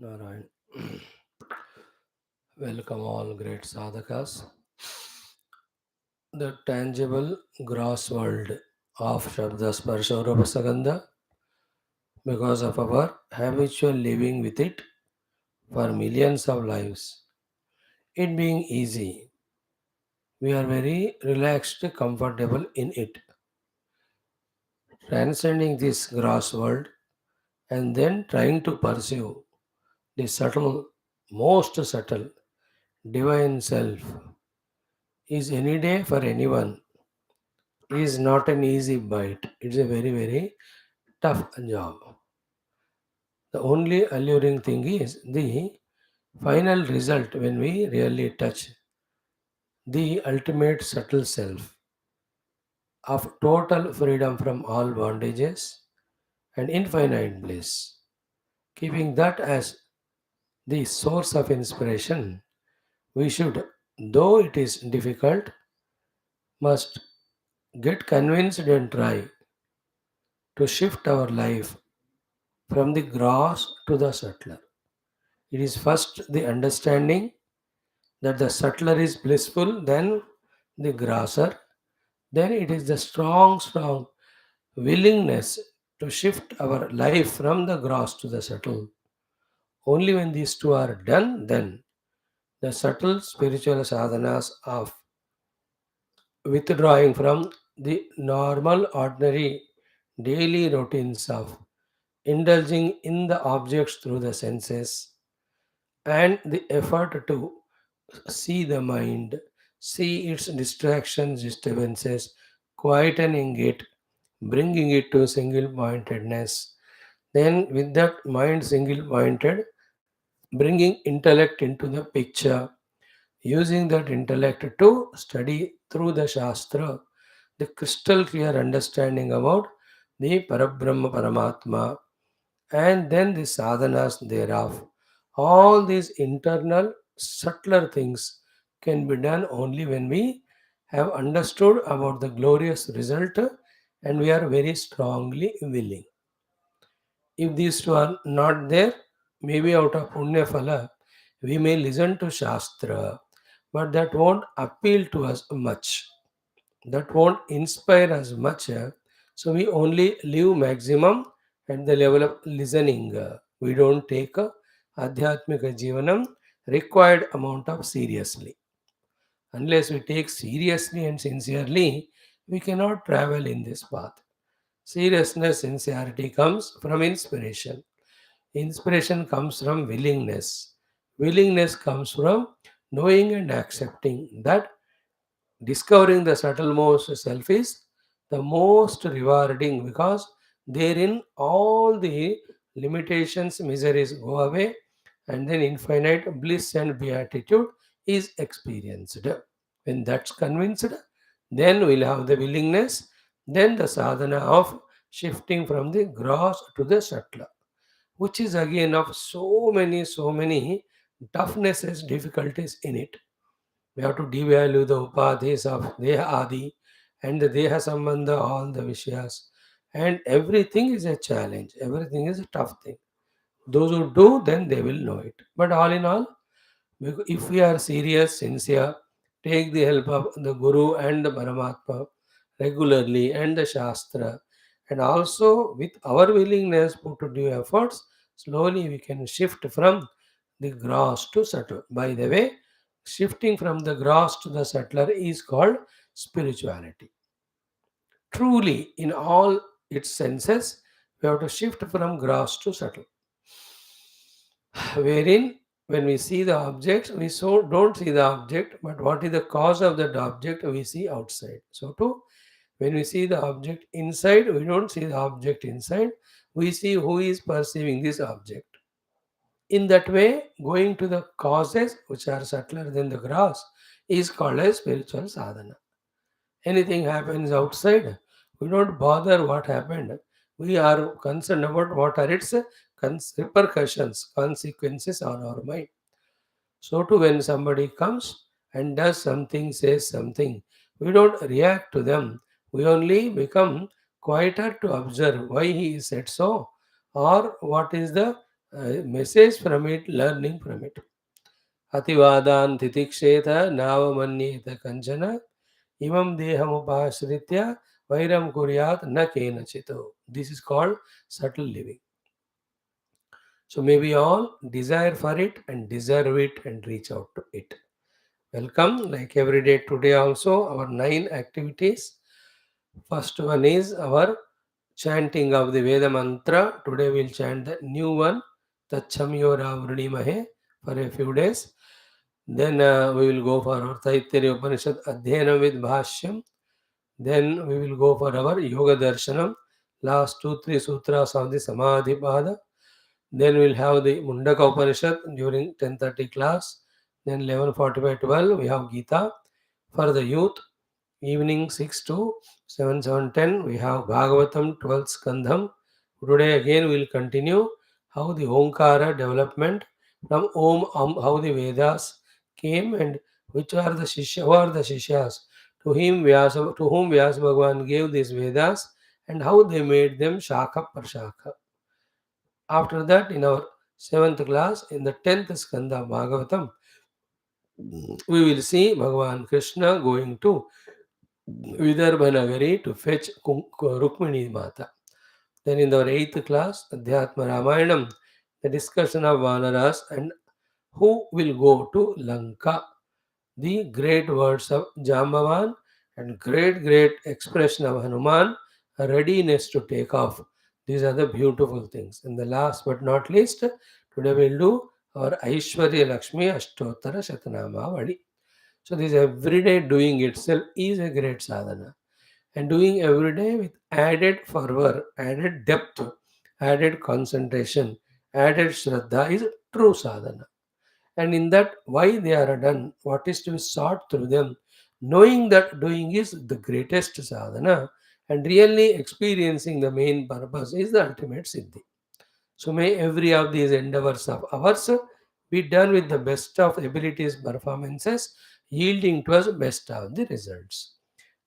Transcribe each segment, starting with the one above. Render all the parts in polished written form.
Narayan. Welcome all great sadhakas. The tangible gross world of Shabda Sparsha Rupasagandha, because of our habitual living with it for millions of lives. It being easy, we are very relaxed, comfortable in it. Transcending this gross world and then trying to pursue the subtle, most subtle, divine self is any day for anyone is not an easy bite. It's a very, very tough job. The only alluring thing is the final result when we really touch the ultimate subtle self of total freedom from all bondages and infinite bliss. Keeping that as the source of inspiration, we should, though it is difficult, must get convinced and try to shift our life from the gross to the subtler. It is first the understanding that the subtler is blissful, then the grosser, then it is the strong willingness to shift our life from the gross to the subtle. Only when these two are done, then the subtle spiritual sadhanas of withdrawing from the normal, ordinary, daily routines of indulging in the objects through the senses and the effort to see the mind, see its distractions, disturbances, quietening it, bringing it to single pointedness. Then, with that mind single pointed, bringing intellect into the picture, using that intellect to study through the Shastra, the crystal clear understanding about the Parabrahma Paramatma, and then the sadhanas thereof. All these internal, subtler things can be done only when we have understood about the glorious result and we are very strongly willing. If these two are not there, maybe out of Punya Phala, we may listen to Shastra, but that won't appeal to us much. That won't inspire us much. So we only live maximum at the level of listening. We don't take Adhyatmika Jivanam required amount of seriously. Unless we take seriously and sincerely, we cannot travel in this path. Seriousness, sincerity comes from inspiration. Inspiration comes from willingness. Willingness comes from knowing and accepting that discovering the subtlemost self is the most rewarding because therein all the limitations, miseries go away, and then infinite bliss and beatitude is experienced. When that's convinced, then we'll have the willingness, then the sadhana of shifting from the gross to the subtle, which is again of so many toughnesses, difficulties in it. We have to devalue the upadhis of Deha Adi and the Deha Sambandha, all the Vishyas. And everything is a challenge, everything is a tough thing. Those who do, then they will know it. But all in all, if we are serious, sincere, take the help of the Guru and the Paramatma regularly and the Shastra, and also with our willingness put to do efforts, slowly we can shift from the gross to subtle. By the way, shifting from the gross to the subtler is called spirituality. Truly, in all its senses, we have to shift from gross to subtle. Wherein, when we see the object, we so don't see the object, but what is the cause of that object we see outside. So, too, when we see the object inside, we don't see the object inside, we see who is perceiving this object. In that way, going to the causes which are subtler than the gross is called as spiritual sadhana. Anything happens outside, we don't bother what happened. We are concerned about what are its repercussions, consequences on our mind. So too, when somebody comes and does something, says something, we don't react to them. We only become quieter to observe why he said so or what is the message from it, learning from it. Ativadan titiksheta navamanyeta kanchana imam dehamupashritya vairam kuryat na kenachito. This is called subtle living. So may we all desire for it and deserve it and reach out to it. Welcome, like every day today also, our 9 activities. First one is our chanting of the Veda mantra. Today we'll chant the new one, Tachamyora Vrunimahe, for a few days. Then we will go for our Taittiriya Upanishad Adhyana with Bhashyam. Then we will go for our Yoga Darshanam, last 2-3 sutras of the Samadhi Pada. Then we'll have the Mundaka Upanishad during 10:30 class. Then 11:45-12 we have Gita. For the youth, evening 6 to 7:10 we have Bhagavatam 12th Skandham. Today again we will continue how the Omkara development from Om how the Vedas came and which are the Shishya, who are the Shishyas to whom Vyasa Bhagavan gave these Vedas and how they made them Shakha Prashakha. After that, in our 7th class, in the 10th Skanda Bhagavatam, we will see Bhagavan Krishna going to Vidarbha Nagari to fetch Rukmini Mata. Then in our 8th class, Adhyatma Ramayanam, the discussion of Vanaras and who will go to Lanka. The great words of Jambavan and great expression of Hanuman, a readiness to take off. These are the beautiful things. And the last but not least, today we'll do our Aishwarya Lakshmi Ashtottara Shatanama Vadi. So this everyday doing itself is a great sadhana. And doing every day with added fervor, added depth, added concentration, added shraddha is true sadhana. And in that, why they are done, what is to be sought through them, knowing that doing is the greatest sadhana and really experiencing the main purpose is the ultimate siddhi. So may every of these endeavors of ours be done with the best of abilities, performances, yielding to us best of the results.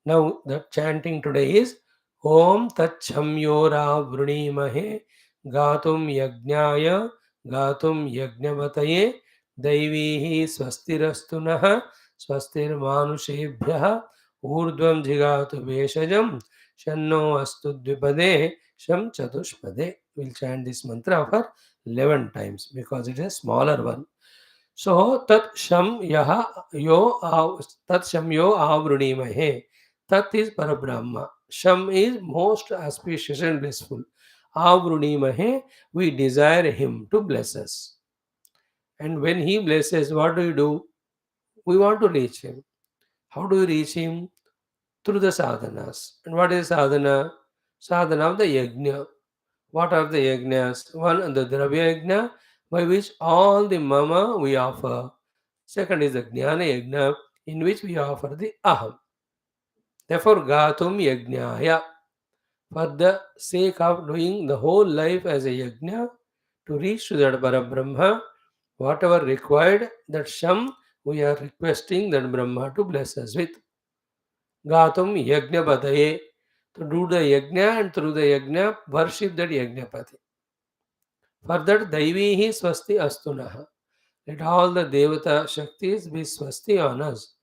Now the chanting today is Om Tat Chamyora Vrunimahe Gatum Yajnaya Gatum Yajnavataye Daivihi Swastirastunaha Swastir Manushebhyaha Urdvam Jigatu Veshajam Shanno Astu Dvipade Sham Chatushpade. We'll chant this mantra for 11 times because it is a smaller one. So tat sham yaha yo tat sham yo avrunimahe. Tat is Parabrahma. Sham is most auspicious and blissful. Avrunimahe, we desire him to bless us. And when he blesses, what do? We want to reach him. How do we reach him? Through the sadhanas. And what is sadhana? Sadhana of the yajna. What are the yajnas? One, the dravya yajna, by which all the mama we offer. Second is the jnana yajna, in which we offer the aham. Therefore, gatum yajnaya, for the sake of doing the whole life as a yajna, to reach to that Parabrahma, whatever required, that sham, we are requesting that Brahma to bless us with. Gatum yajna pataye, to do the yajna and through the yajna, worship that yajnapati. For that, Daivihi Swasti Astunaha. Let all the Devata Shaktis be Swasti on us,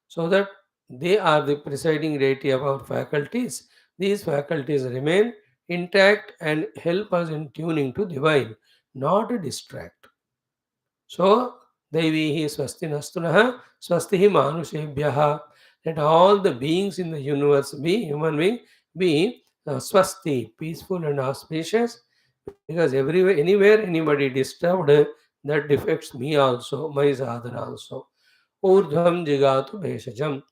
so that they are the presiding deity of our faculties. These faculties remain intact and help us in tuning to divine, not distract. So, Daivihi Swasti Nastunaha, Swastihi Manushebhyaha. Let all the beings in the universe be, human being, be Swasti, peaceful and auspicious, because everywhere, anywhere anybody disturbed, that affects me also, my sadhana also. Urdhvam jigatu bheshajam.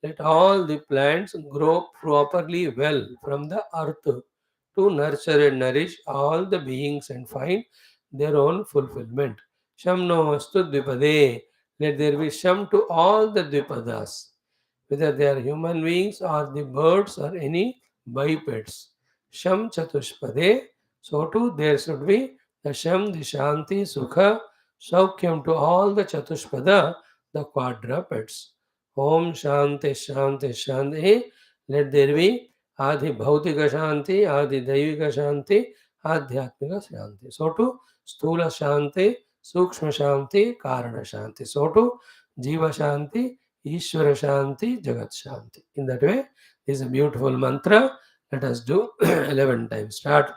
Let all the plants grow properly well from the earth to nurture and nourish all the beings and find their own fulfillment. Shamno astu dvipade. Let there be sham to all the dvipadas, whether they are human beings or the birds or any bipeds. Sham chatushpade. So too there should be the sham, the shanti, sukha, saukyam to all the chatushpada, the quadrupeds. Om Shanti Shanti Shanti. Let there be Adi Bhautika Shanti, Adi Daivika Shanti, Adhyatmika Shanti. So to Sthula Shanti, Sukshma Shanti, Karana Shanti. So to Jiva Shanti, Ishvara Shanti, Jagat Shanti. In that way, this is a beautiful mantra. Let us do 11 times. Start.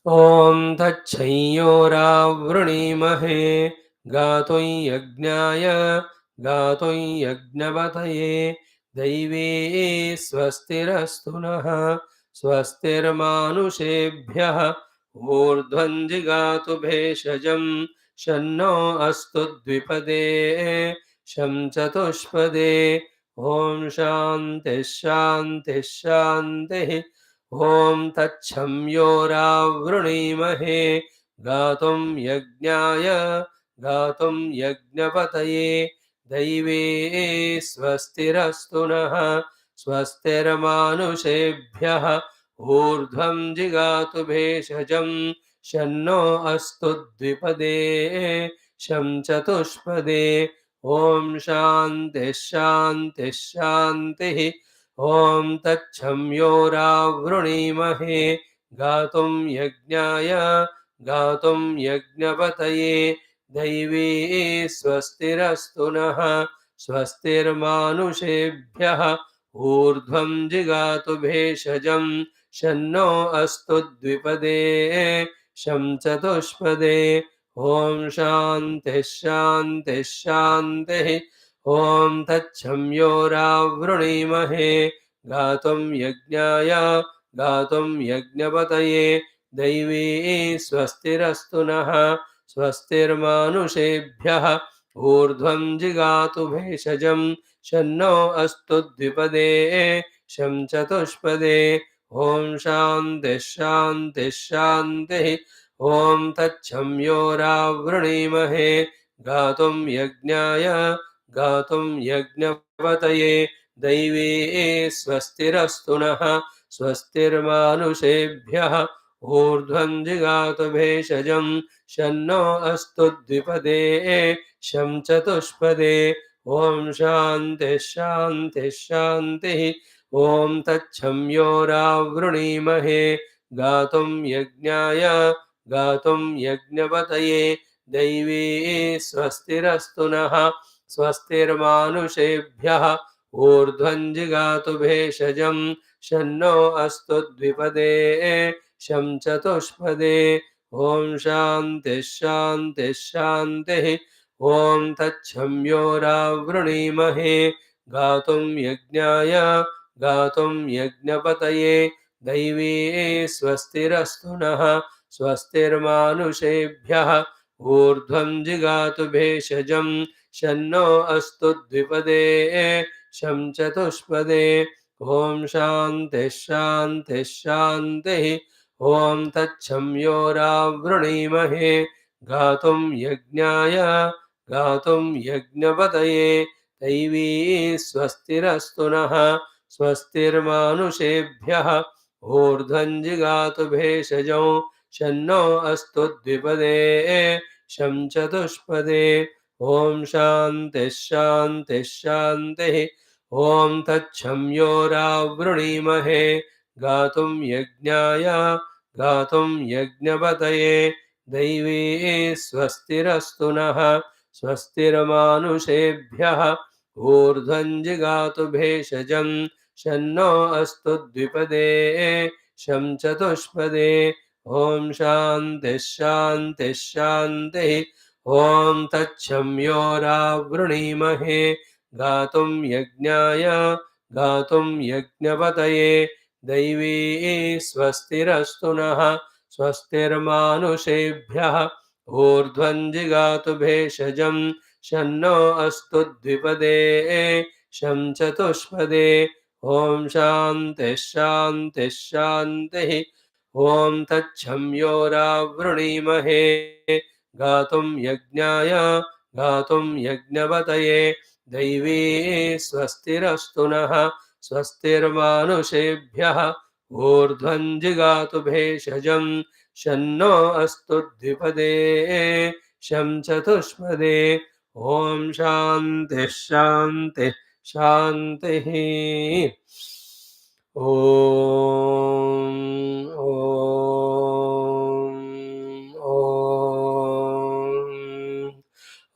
ॐ तच्छंयोरावृणीमहे गातुं यज्ञाय गातुं यज्ञपतये दैवे स्वस्तिरस्तु नः स्वस्तिर्मानुषेभ्यः ऊर्ध्वं जिगातु भेषजं शन्नो अस्तु द्विपदे शं चतुष्पदे ॐ शान्तिः शान्तिः शान्तिः ॐ तच्छंयोरावृणीमहे गातुं यज्ञाय गातुं यज्ञपतये दैवे स्वस्तिरस्तु नः स्वस्तिर्मानुषेभ्यः ऊर्ध्वं जिगातु भेषजं शन्नो अस्तु द्विपदे शं चतुष्पदे ॐ शान्तिः शान्तिः शान्तिः ॐ तच्छंयोरावृणीमहे गातुं यज्ञाय गातुं यज्ञपतये दैवी स्वस्तिरस्तु नः स्वस्तिर्मानुषेभ्यः ऊर्ध्वं जिगातु भेषजं शन्नो अस्तु द्विपदे शं चतुष्पदे ॐ शान्तिः शान्तिः शान्तिः ॐ तच्छंयोरावृणीमहे गातुं यज्ञाय गातुं यज्ञपतये दैवी स्वस्तिरस्तु नः स्वस्तिर्मानुषेभ्यः ऊर्ध्वं जिगातु भेषजं शन्नो अस्तु द्विपदे शं चतुष्पदे ॐ शान्तिः शान्तिः शान्तिः ॐ तच्छंयोरावृणीमहे गातुं यज्ञाय गातुं यज्ञपतये दैवी स्वस्तिरस्तु नः स्वस्तिर्मानुषेभ्यः ऊर्ध्वं जिगातु भेषजं शन्नो अस्तु द्विपदे शं चतुष्पदे ॐ शान्तिः शान्तिः शान्तिः ॐ तच्छंयोरावृणीमहे गातुं यज्ञाय गातुं यज्ञपतये दैवी स्वस्तिरस्तु नः स्वस्तिर्मानुषेभ्यः ऊर्ध्वं जिगातु भेषजं शन्नो अस्तु द्विपदे शं चतुष्पदे ॐ शान्तिः शान्तिः शान्तिः ॐ तच्छंयोरावृणीमहे गातुं यज्ञाय गातुं यज्ञपतये दैवी स्वस्तिरस्तु नः स्वस्तिर्मानुषेभ्यः ऊर्ध्वं जिगातु भेषजं शन्नो अस्तु द्विपदे शं चतुष्पदे ॐ शान्तिः शान्तिः शान्तिः ॐ तच्छंयोरावृणीमहे गातुं यज्ञाय गातुं यज्ञपतये दैवी स्वस्तिरस्तु नः स्वस्तिर्मानुषेभ्यः ऊर्ध्वं जिगातु भेषजं शन्नो अस्तु द्विपदे शं चतुष्पदे ॐ शान्तिः शान्तिः शान्तिः ॐ तच्छंयोरावृणीमहे गातुं यज्ञाय गातुं यज्ञपतये दैवी स्वस्तिरस्तु नः स्वस्तिर्मानुषेभ्यः ऊर्ध्वं जिगातु भेषजं शन्नो अस्तु द्विपदे शं चतुष्पदे ॐ शान्तिः शान्तिः शान्तिः ॐ तच्छंयोरावृणीमहे गातुं यज्ञाय गातुं यज्ञपतये दैवी स्वस्तिरस्तु नः स्वस्तिर्मानुषेभ्यः ऊर्ध्वं जिगातु भेषजं शन्नो अस्तु द्विपदे शं चतुष्पदे ॐ शान्तिः शान्तिः शान्तिः ॐ तच्छंयोरावृणीमहे गातुं यज्ञाय गातुं यज्ञपतये दैवी स्वस्तिरस्तु नः स्वस्तिर्मानुषेभ्यः ऊर्ध्वं जिगातु भेषजं शन्नो अस्तु द्विपदे शं चतुष्पदे ॐ शान्तिः शान्तिः शान्तिः ॐ ॐ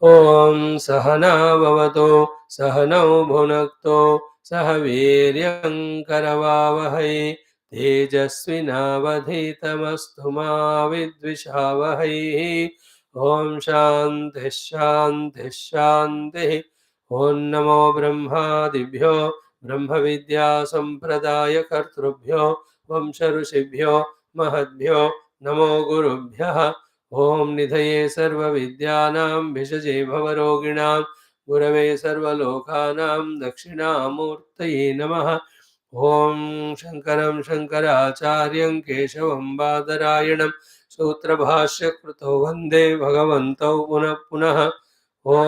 ॐ सहना भवतु सहनौ भुनक्तु सह वीर्यं करवावहै तेजस्विनावधीतमस्तु मा विद्विषावहै। ॐ शान्तिः शान्तिः शान्तिः। ॐ नमो ब्रह्मादिभ्यो ब्रह्मविद्यासम्प्रदायकर्तृभ्यो वंशऋषिभ्यो महद्भ्यो नमो गुरुभ्यः। ॐ निधये सर्वविद्यानां भिषजे भवरोगिणां गुरवे सर्वलोकानां दक्षिणामूर्तये नमः। ॐ शङ्करं शङ्कराचार्यं केशवं बादरायणं सूत्रभाष्यकृतौ वन्दे भगवन्तौ पुनः पुनः। ॐ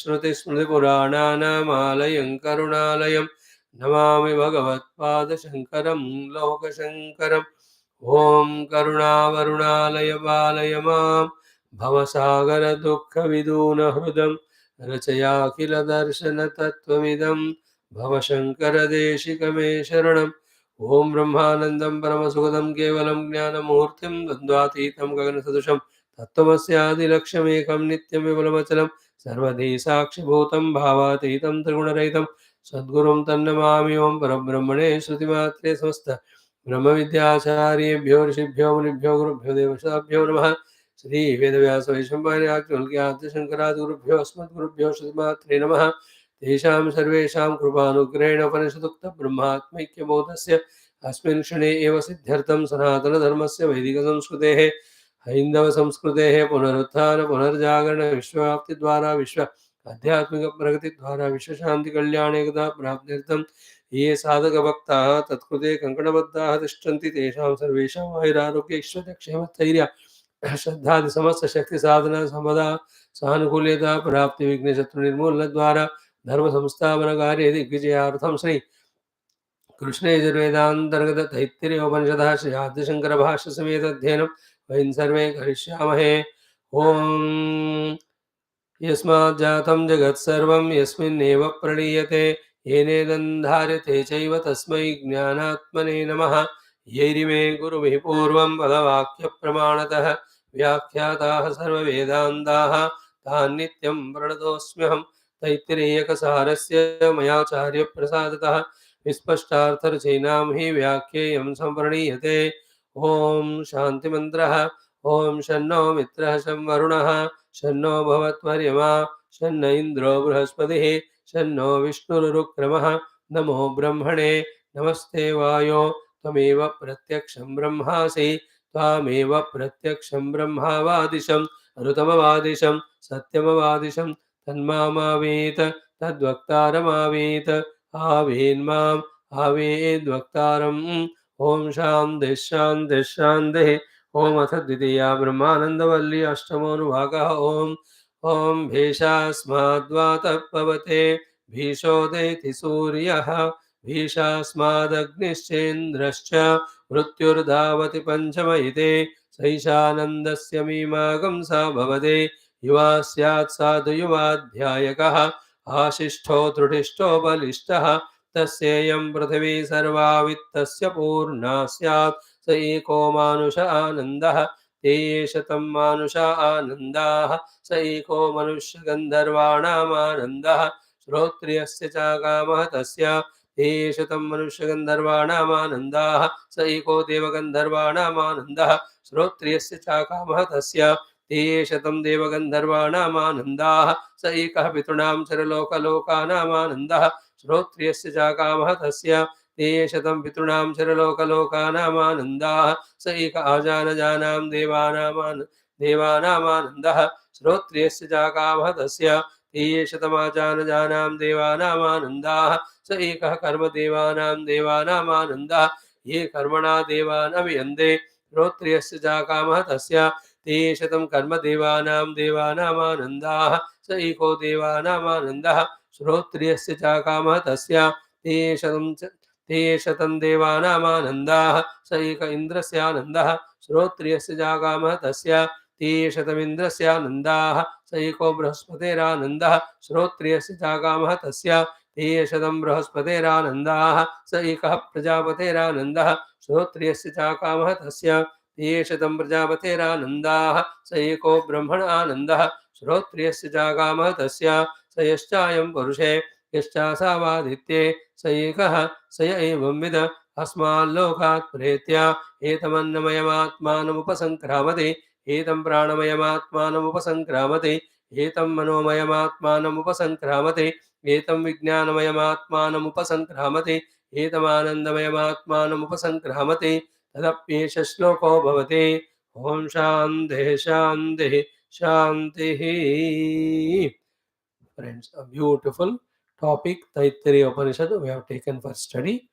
श्रुतिस्मृतिपुराणानामालयं करुणालयं नमामि भगवत्पादशङ्करं लोकशङ्करम्। ॐ करुणावरुणालय पालय मां भवसागरदुःखविदूनहृदं रचयाखिलदर्शनतत्त्वमिदं भवशङ्करदेशिकमे शरणम्। ॐ ब्रह्मानन्दं परमसुखदं केवलं ज्ञानमूर्तिं द्वन्द्वातीतं गगनसदृशं तत्त्वमस्यादिलक्ष्यमेकं नित्यं विमलमचलं सर्वधी साक्षिभूतं भावातीतं त्रिगुणरहितं सद्गुरुं तन्नमामि। ॐ परब्रह्मणे श्रुतिमात्रे समस्त ब्रह्मविद्याचार्येभ्यो ऋषिभ्यो मुनिभ्यो गुरुभ्यो देवताभ्यो नमः। श्री वेदव्यास वैशम्पायनाथशङ्करादिगुरुभ्यो अस्मद्गुरुभ्यो श्रीमात्रे नमः। तेषां सर्वेषां कृपानुग्रहेण उपनिषदुक्तब्रह्मात्मैक्यबोधस्य अस्मिन् क्षणे एव सिद्ध्यर्थं सनातनधर्मस्य वैदिकसंस्कृतेः हैन्दवसंस्कृतेः पुनरुत्थान पुनर्जागरण विश्वव्याप्तिद्वारा विश्व आध्यात्मिकप्रगतिद्वारा विश्वशान्तिकल्याणेकदा प्राप्त्यर्थं ये साधकभक्ताः तत्कृते कङ्कणबद्धाः तिष्ठन्ति तेषां सर्वेषां आयुरारोग्यैश्वर्यक्षेमस्थैर्य श्रद्धादिसमस्तशक्तिसाधना सम्पदा सानुकूल्यता प्राप्तिविघ्नशत्रुनिर्मूलनद्वारा धर्मसंस्थापनकार्ये दिग्विजयार्थं श्री कृष्णयजुर्वेदान्तर्गत तैत्तिरीयोपनिषदः श्री आद्यशङ्करभाष्यसमेत अध्ययनं वयं सर्वे करिष्यामहे। ॐ यस्माज्जातं जगत्सर्वं यस्मिन्नेव प्रणीयते येनेदन्धार्यते चैव तस्मै ज्ञानात्मने नमः। यैरिमे गुरुभिः पूर्वं पदवाक्यप्रमाणतः व्याख्याताः सर्ववेदान्ताः तान् नित्यं प्रणतोऽस्म्यहं। तैत्तिरीयकसारस्य मयाचार्यप्रसादतः विस्पष्टार्थरचयिनां हि व्याख्येयं सम्प्रणीयते। ॐ शान्तिमन्त्रः। ॐ शन्नो मित्रः शं वरुणः शन्नो भवत्वर्यमा शन्न इन्द्रो बृहस्पतिः शन्नो विष्णुरुक्रमः। नमो ब्रह्मणे नमस्ते वायो त्वमेव प्रत्यक्षं ब्रह्मासि त्वामेव प्रत्यक्षं ब्रह्मावादिशं ऋतमवादिशं सत्यमवादिशं तन्मामावेत् तद्वक्तारमावेत् आवेन्माम् आवेद्वक्तारम्। ॐ शान्तिः शान्तिः शान्तिः। ॐ अथ द्वितीया ब्रह्मानन्दवल्ली अष्टमोऽनुभागः। ॐ भीषास्माद्वातः पवते भीषोदेति सूर्यः भीषास्मादग्निश्चेन्द्रश्च मृत्युर्धावति पञ्चमयिते सैषानन्दस्य मीमांसा भवते युवा स्यात् साधु युवाध्यायकः आशिष्ठो त्रुटिष्ठो बलिष्ठः तस्येयं पृथिवी सर्वा वित्तस्य पूर्णा स्यात् स एको मानुष आनन्दः ते शतं मानुष आनन्दाः स एको मनुष्यगन्धर्वाणामानन्दः श्रोत्रियस्य च कामः तस्य ते शतं मनुष्यगन्धर्वाणामानन्दाः स एको देवगन्धर्वाणामानन्दः श्रोत्रियस्य च कामः तस्य ते शतं देवगन्धर्वाणामानन्दाः स एकः पितॄणां चरलोकलोकानामानन्दः श्रोत्रियस्य च कामः तस्य ते शतं पितॄणां चरलोकलोकानामानन्दाः स एक आजानजानां देवानामानन्दः श्रोत्रियस्य च कामः तस्य ते शतमाजानजानां देवानामानन्दाः स एकः कर्मदेवानां देवानामानन्दः ये कर्मणा देवान् अभियन्ते श्रोत्रियस्य च कामः तस्य ते शतं कर्मदेवानां देवानामानन्दाः स एको देवानामानन्दः श्रोत्रियस्य च कामः तस्य ते शतं देवानामानन्दाः स एक इन्द्रस्यानन्दः श्रोत्रियस्य च कामः तस्य ते शतमिन्द्रस्यानन्दाः स एको बृहस्पतेरानन्दः श्रोत्रियस्य च कामः तस्य ते शतं बृहस्पतेरानन्दाः स एकः प्रजापतेरानन्दः श्रोत्रियस्य च कामः तस्य ते शतं प्रजापतेरानन्दाः स एको ब्रह्मणानन्दः श्रोत्रियस्य जागामः तस्य स यश्चायं पुरुषे यश्चासावादित्ये स एकः स य एवं विद अस्माल्लोकात् प्रेत्य एतमन्नमयमात्मानमुपसङ्क्रामति एतं प्राणमयमात्मानमुपसङ्क्रामति एतं मनोमयमात्मानमुपसङ्क्रामति एतं विज्ञानमयमात्मानमुपसङ्क्रामति एतमानन्दमयमात्मानमुपसङ्क्रामति तदप्येष श्लोको भवति. ॐ शान्तिः शान्तिः शान्तिः. Friends, a beautiful topic, Taittiriya Upanishad, we have taken for study.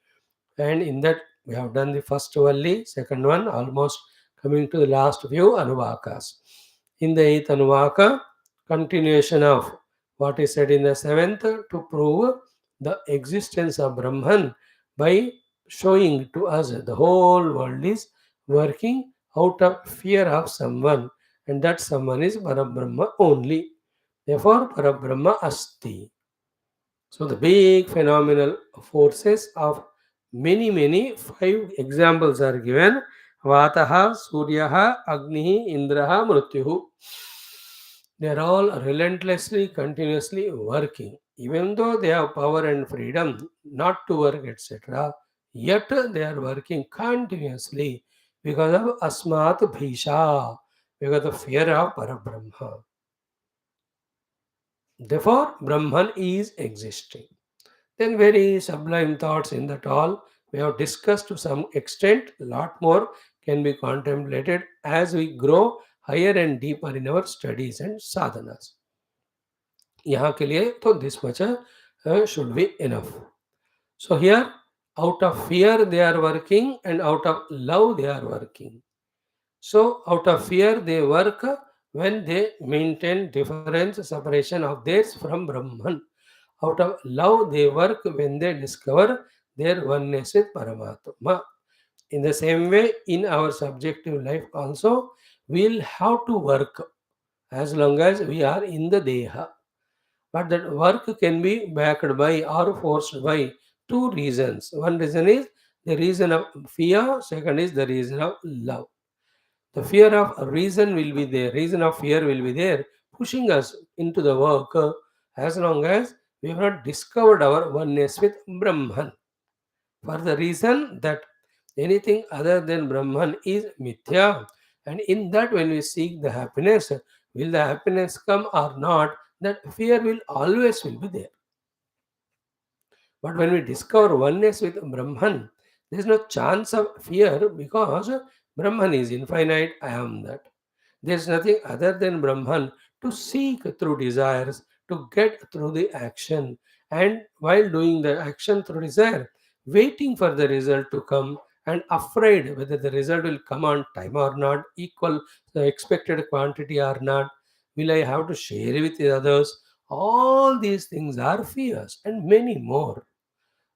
And in that, we have done the first Valli, second one, almost coming to the last few Anuvakas. In the eighth Anuvaka, continuation of what is said in the seventh to prove the existence of Brahman by showing to us the whole world is working out of fear of someone, and that someone is Parabrahma only. Therefore, Parabrahma Asti. So the big phenomenal forces of many five examples are given. Vataha, Suryaha, Agnihi, Indraha, Mrutyuhu. They are all relentlessly, continuously working. Even though they have power and freedom not to work, etc., yet they are working continuously because of Asmat Bhisha, because of fear of Parabrahma. Therefore, Brahman is existing. Then very sublime thoughts in that all we have discussed to some extent. Lot more can be contemplated as we grow higher and deeper in our studies and sadhanas. यहाँ के लिए तो this much should be enough. So here, out of fear they are working and out of love they are working. So out of fear they work when they maintain difference, separation of theirs from Brahman. Out of love they work when they discover their oneness with Paramatma. In the same way, in our subjective life also, we'll have to work as long as we are in the Deha. But that work can be backed by or forced by two reasons. One reason is the reason of fear, second is the reason of love. The fear of reason will be there, reason of fear will be there, pushing us into the work as long as we have not discovered our oneness with Brahman. For the reason that anything other than Brahman is mithya, and in that when we seek the happiness, will the happiness come or not, that fear will be there. But when we discover oneness with Brahman, there is no chance of fear because Brahman is infinite, I am that. There is nothing other than Brahman to seek through desires, to get through the action. And while doing the action through desire, waiting for the result to come and afraid whether the result will come on time or not, equal the expected quantity or not, will I have to share with the others? All these things are fears and many more.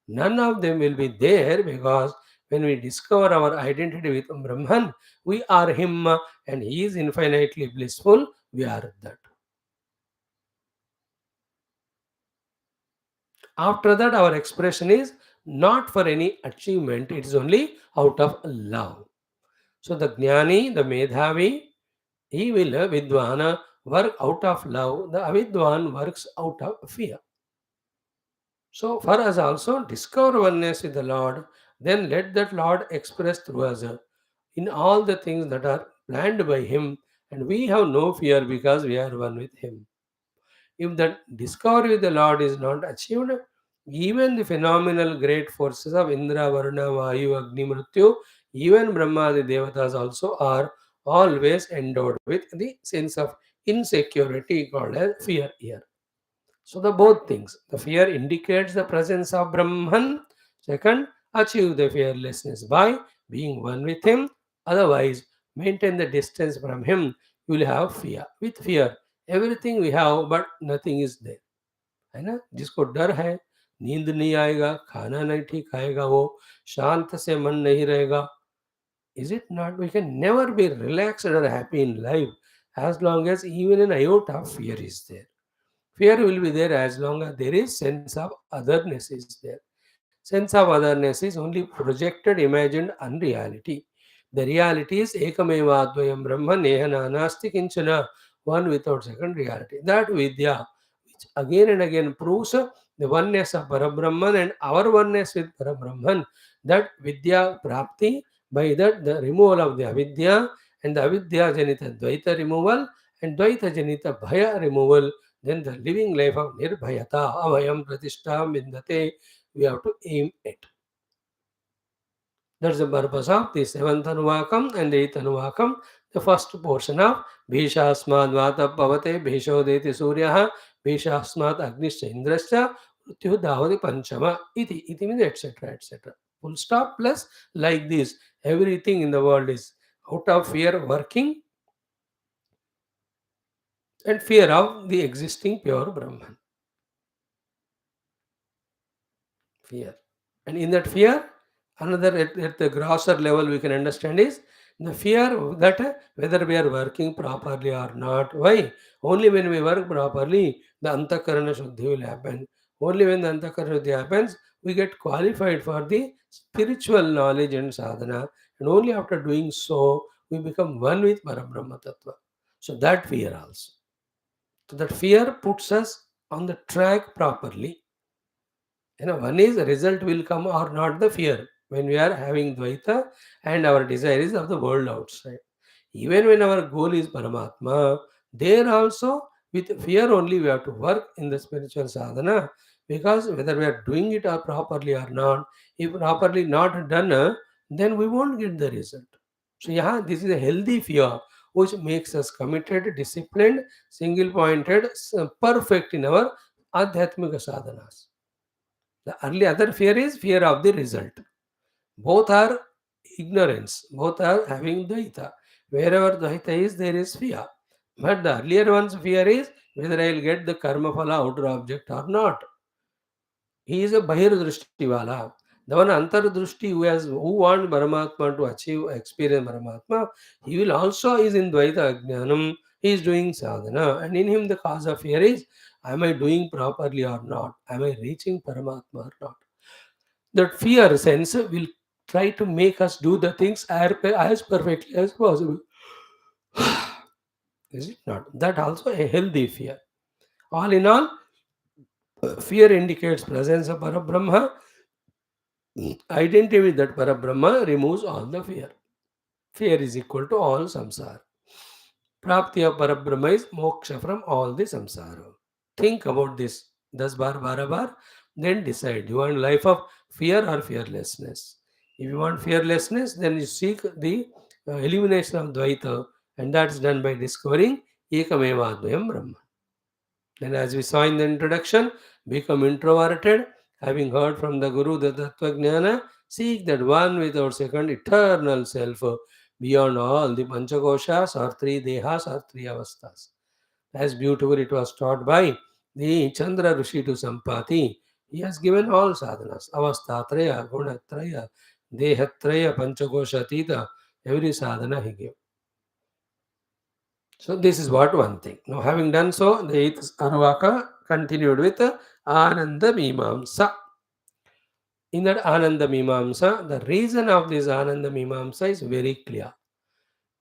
None of them will be there because when we discover our identity with Brahman, we are Him and He is infinitely blissful. We are that. After that, our expression is not for any achievement, it is only out of love. So the Jnani, the Medhavi, he will, Vidvana, work out of love. The Avidwan works out of fear. So for us also, discover oneness with the Lord, then let that Lord express through us in all the things that are planned by Him, and we have no fear because we are one with Him. If that discovery with the Lord is not achieved, even the phenomenal great forces of Indra, Varuna, Vayu, Agni, Mrityu, even Brahma, the Devatas also are always endowed with the sense of insecurity called as fear here. So the both things. The fear indicates the presence of Brahman. Second, achieve the fearlessness by being one with him. Otherwise, maintain the distance from him. You will have fear. With fear, everything we have, but nothing is there. है ना? जिसको डर है, नींद नहीं आएगा, खाना नहीं ठीक आएगा, वो शांत से मन नहीं रहेगा. Is it not? We can never be relaxed or happy in life as long as even an iota of fear is there. Fear will be there as long as there is sense of otherness is there. Sense of otherness is only projected, imagined unreality. The reality is Ekameva Advayam Brahman Neha Nanasti Kinchana. one without second reality. That Vidya, which again and again proves the oneness of Parabrahman and our oneness with Parabrahman, that Vidya Prapti, by that the removal of the Avidya and the Avidya Janita Dvaita removal and Dvaita Janita Bhaya removal, then the living life of Nirbhayata, Avayam Pratishta Vindate, we have to aim at. That's the purpose of the seventh Anuvakam and the eighth Anuvakam. The first portion of Bhishasmad Vata Pavate Bhishodeti Suryaha Bhishasmad Agnischa Indrascha Mrityu Davati Panchama iti means etc. etc. Full stop plus like this. Everything in the world is out of fear working and fear of the existing pure Brahman. Fear. And in that fear, another at the grosser level we can understand is the fear that whether we are working properly or not. Why? Only when we work properly, the Antakarana Shuddhi will happen. Only when the Antakarana Shuddhi happens, we get qualified for the spiritual knowledge and sadhana. And only after doing so, we become one with Parabrahma Tattva. So that fear also. So that fear puts us on the track properly. One is the result will come or not the fear when we are having Dvaita and our desire is of the world outside. Even when our goal is Paramatma, there also with fear only we have to work in the spiritual sadhana, because whether we are doing it or properly or not, if properly not done, then we won't get the result. So yeah, this is a healthy fear which makes us committed, disciplined, single pointed, perfect in our adhyatmika sadhanas. The early other fear is fear of the result. Both are ignorance. Both are having Dvaita. Wherever Dvaita is, there is fear. But the earlier one's fear is whether I will get the karma phala outer object or not. He is a Bahir Drishtiwala. The one Antar Drishti who want Paramatma to achieve experience Paramatma, he will also is in Dvaita Ajnanam. He is doing sadhana, and in him the cause of fear is: am I doing properly or not? Am I reaching Paramatma or not? That fear sense will try to make us do the things as perfectly as possible. Is it not? That also a healthy fear. All in all, fear indicates presence of Parabrahma. Identity with that Parabrahma removes all the fear. Fear is equal to all samsara. Prapti of Parabrahma is moksha from all the samsara. Think about this. 10 bar, 12 bar. Then decide. You want life of fear or fearlessness? If you want fearlessness, then you seek the elimination of Dvaita, and that's done by discovering Ekameva Advayam Brahma. Then, as we saw in the introduction, become introverted, having heard from the Guru the Tattva Jnana, seek that one without second eternal self beyond all the Panchakoshas or three Dehas or three Avasthas. As beautiful it was taught by the Chandra Rishi to Sampati. He has given all sadhanas, Avastatraya, Gunatraya, Dehatraya, Panchakoshatita, every sadhana he gave. So this is what one thing. Now having done so, the eighth Anuvaka continued with Ananda Meemamsa. In that Ananda Meemamsa, the reason of this Ananda Meemamsa is very clear.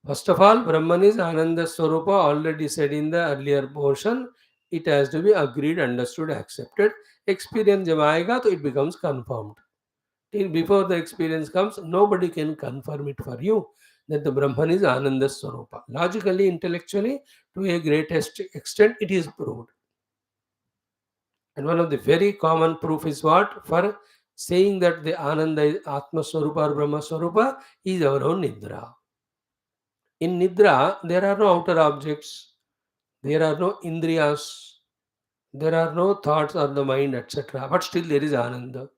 First of all, Brahman is Ananda Swarupa, already said in the earlier portion. It has to be agreed, understood, accepted. Experience jab aayega, to it becomes confirmed. Till before the experience comes, nobody can confirm it for you that the Brahman is Ananda Swarupa. Logically, intellectually, to a greatest extent, it is proved. And one of the very common proof is what? For saying that the Ananda is Atma Swarupa or Brahma Swarupa is our own Nidra. In Nidra, there are no outer objects, there are no Indriyas, there are no thoughts or the mind, etc. But still there is Ananda.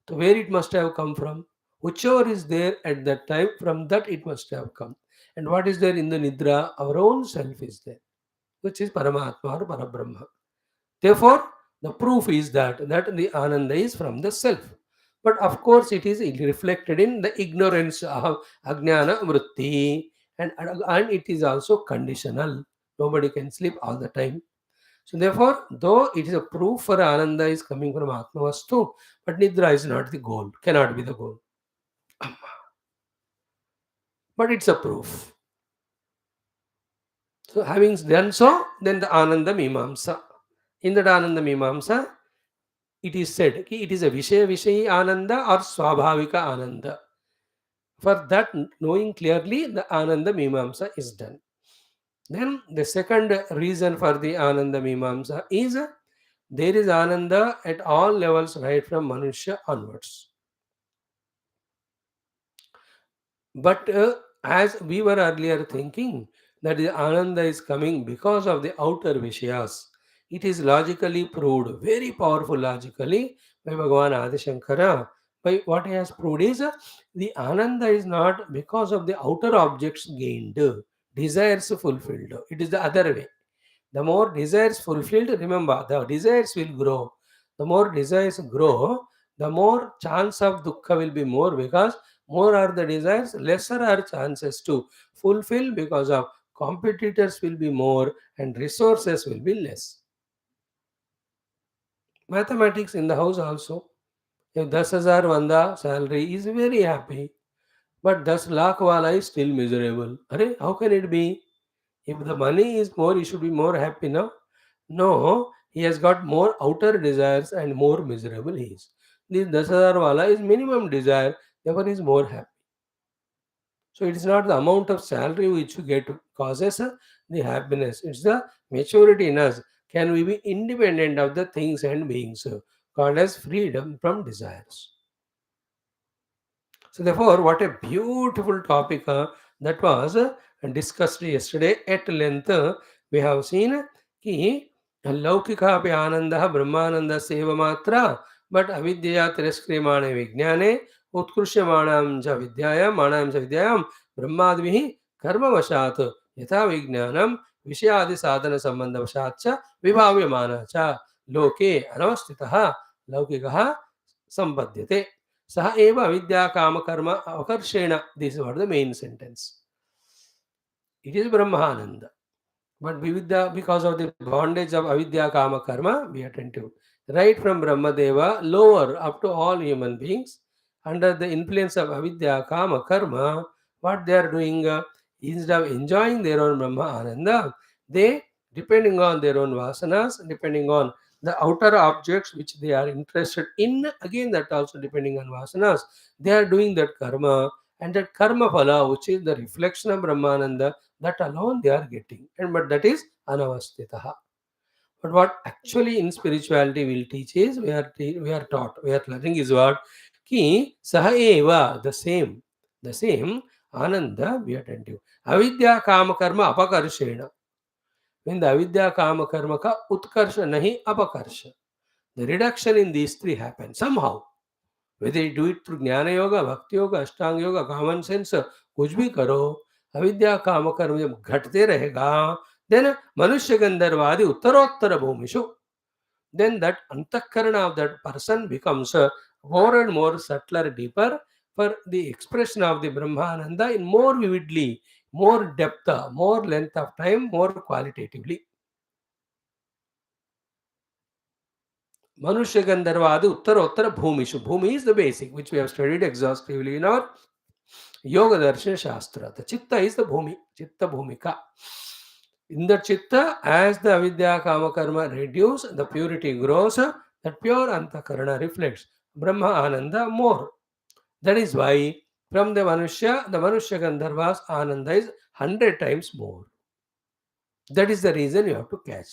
So where it must have come from? Whichever is there at that time, from that it must have come. And what is there in the Nidra? Our own self is there, which is Paramatma or Parabrahma. Therefore, the proof is that the Ananda is from the self. But of course, it is reflected in the ignorance of Ajnana Vritti, and it is also conditional. Nobody can sleep all the time. So therefore, though it is a proof for Ananda is coming from Atmavastu, but Nidra is not the goal, cannot be the goal. But it's a proof. So having done so, then the Ananda Mimamsa. In that Ananda Mimamsa, it is said ki it is a Vishaya Vishayi Ananda or Swabhavika Ananda. For that, knowing clearly, the Ananda Mimamsa is done. Then the second reason for the Ananda Mimamsa is there is Ananda at all levels, right from Manushya onwards. But as we were earlier thinking that the Ananda is coming because of the outer Vishayas, it is logically proved, very powerful logically, by Bhagavan Adi Shankara. By what he has proved is the Ananda is not because of the outer objects gained, desires fulfilled. It is the other way. The more desires fulfilled, remember, the desires will grow. The more desires grow, the more chance of dukkha will be more, because more are the desires, lesser are chances to fulfill, because of competitors will be more and resources will be less. Mathematics in the house also. If 10,000 vanda salary is very happy, but 10 lakh wala is still miserable. Arey, how can it be? If the money is more, he should be more happy now. No, he has got more outer desires and more miserable he is. This 10,000 wala is minimum desire, therefore he is more happy. So it is not the amount of salary which you get causes the happiness. It's the maturity in us. Can we be independent of the things and beings called as freedom from desires? So therefore, what a beautiful topic that was discussed yesterday at length. We have seen कि लौकिकापि आनन्दः ब्रह्मानन्दस्यैव मात्रा but अविद्यया तिरस्क्रियमाणे विज्ञाने उत्कृष्यमाणां च विद्यायां माणां च विद्यायां ब्रह्मादिभिः कर्मवशात् यथा विज्ञानं विषयादिसाधनसम्बन्धवशात् च विभाव्यमानः च लोके अनवस्थितः लौकिकः सम्पद्यते सह एव अविद्या काम कर्म अकर्षेण. This is what the main sentence. It is Brahmananda. But Vividya, because of the bondage of avidya kama karma, be attentive. Right from Brahmadeva, lower up to all human beings, under the influence of avidya kama karma, what they are doing, instead of enjoying their own Brahma Ananda, they, depending on their own vasanas, depending on the outer objects which they are interested in, again that also depending on vasanas, they are doing that karma, and that karma phala, which is the reflection of Brahmananda, that alone they are getting, and but that is anavastitaha. But what actually in spirituality will teach is we are taught, we are learning is what ki saha eva, the same ananda, be attentive, avidya kama karma apakarshena. When the avidya kama karma ka utkarsha nahi apakarsha, the reduction in these three happens somehow. Whether you do it through ज्ञान योगा, भक्ति योगा, अष्टांग yoga, common sense, कुछ भी करो, अविद्या काम कर्म जब घटते रहेगा, देन मनुष्य गंधर्वादि उत्तरोत्तर भूमिषु, then that antakarana of that person becomes more and more subtler, deeper, for the expression of the Brahmananda in more vividly, more depth, more length of time, more qualitatively. Manusya Gandharvadi Uttara Bhumishu. Bhumi is the basic, which we have studied exhaustively in our Yoga Darshan Shastra. The Chitta is the Bhumi, Chitta Bhumika. In the Chitta, as the Avidya Kama Karma reduce, the purity grows, that pure Antakarana reflects Brahma Ananda more. That is why from the Manusya Gandharvas Ananda is 100 times more. That is the reason you have to catch.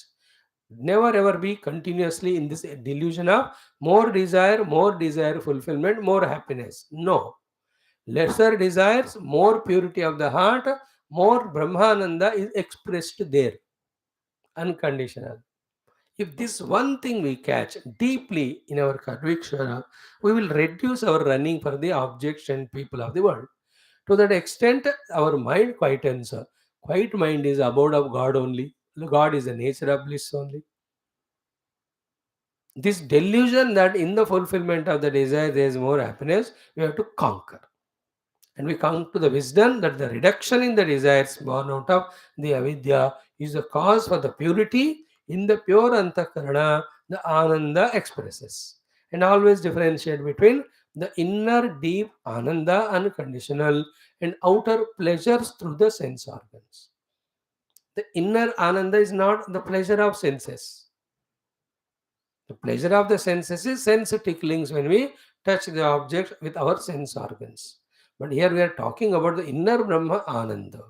Never ever be continuously in this delusion of more desire fulfillment, more happiness. No. Lesser desires, more purity of the heart, more Brahmananda is expressed there, unconditional. If this one thing we catch deeply in our conviction, we will reduce our running for the objects and people of the world. To that extent, our mind quietens. Quiet mind is abode of God only. God is the nature of bliss only. This delusion that in the fulfillment of the desire there is more happiness, we have to conquer. And we come to the wisdom that the reduction in the desires born out of the avidya is the cause for the purity. In the pure antakarana, the ananda expresses. And always differentiate between the inner deep ananda, unconditional, and outer pleasures through the sense organs. The inner Ananda is not the pleasure of senses. The pleasure of the senses is sense ticklings when we touch the object with our sense organs. But here we are talking about the inner Brahma Ananda,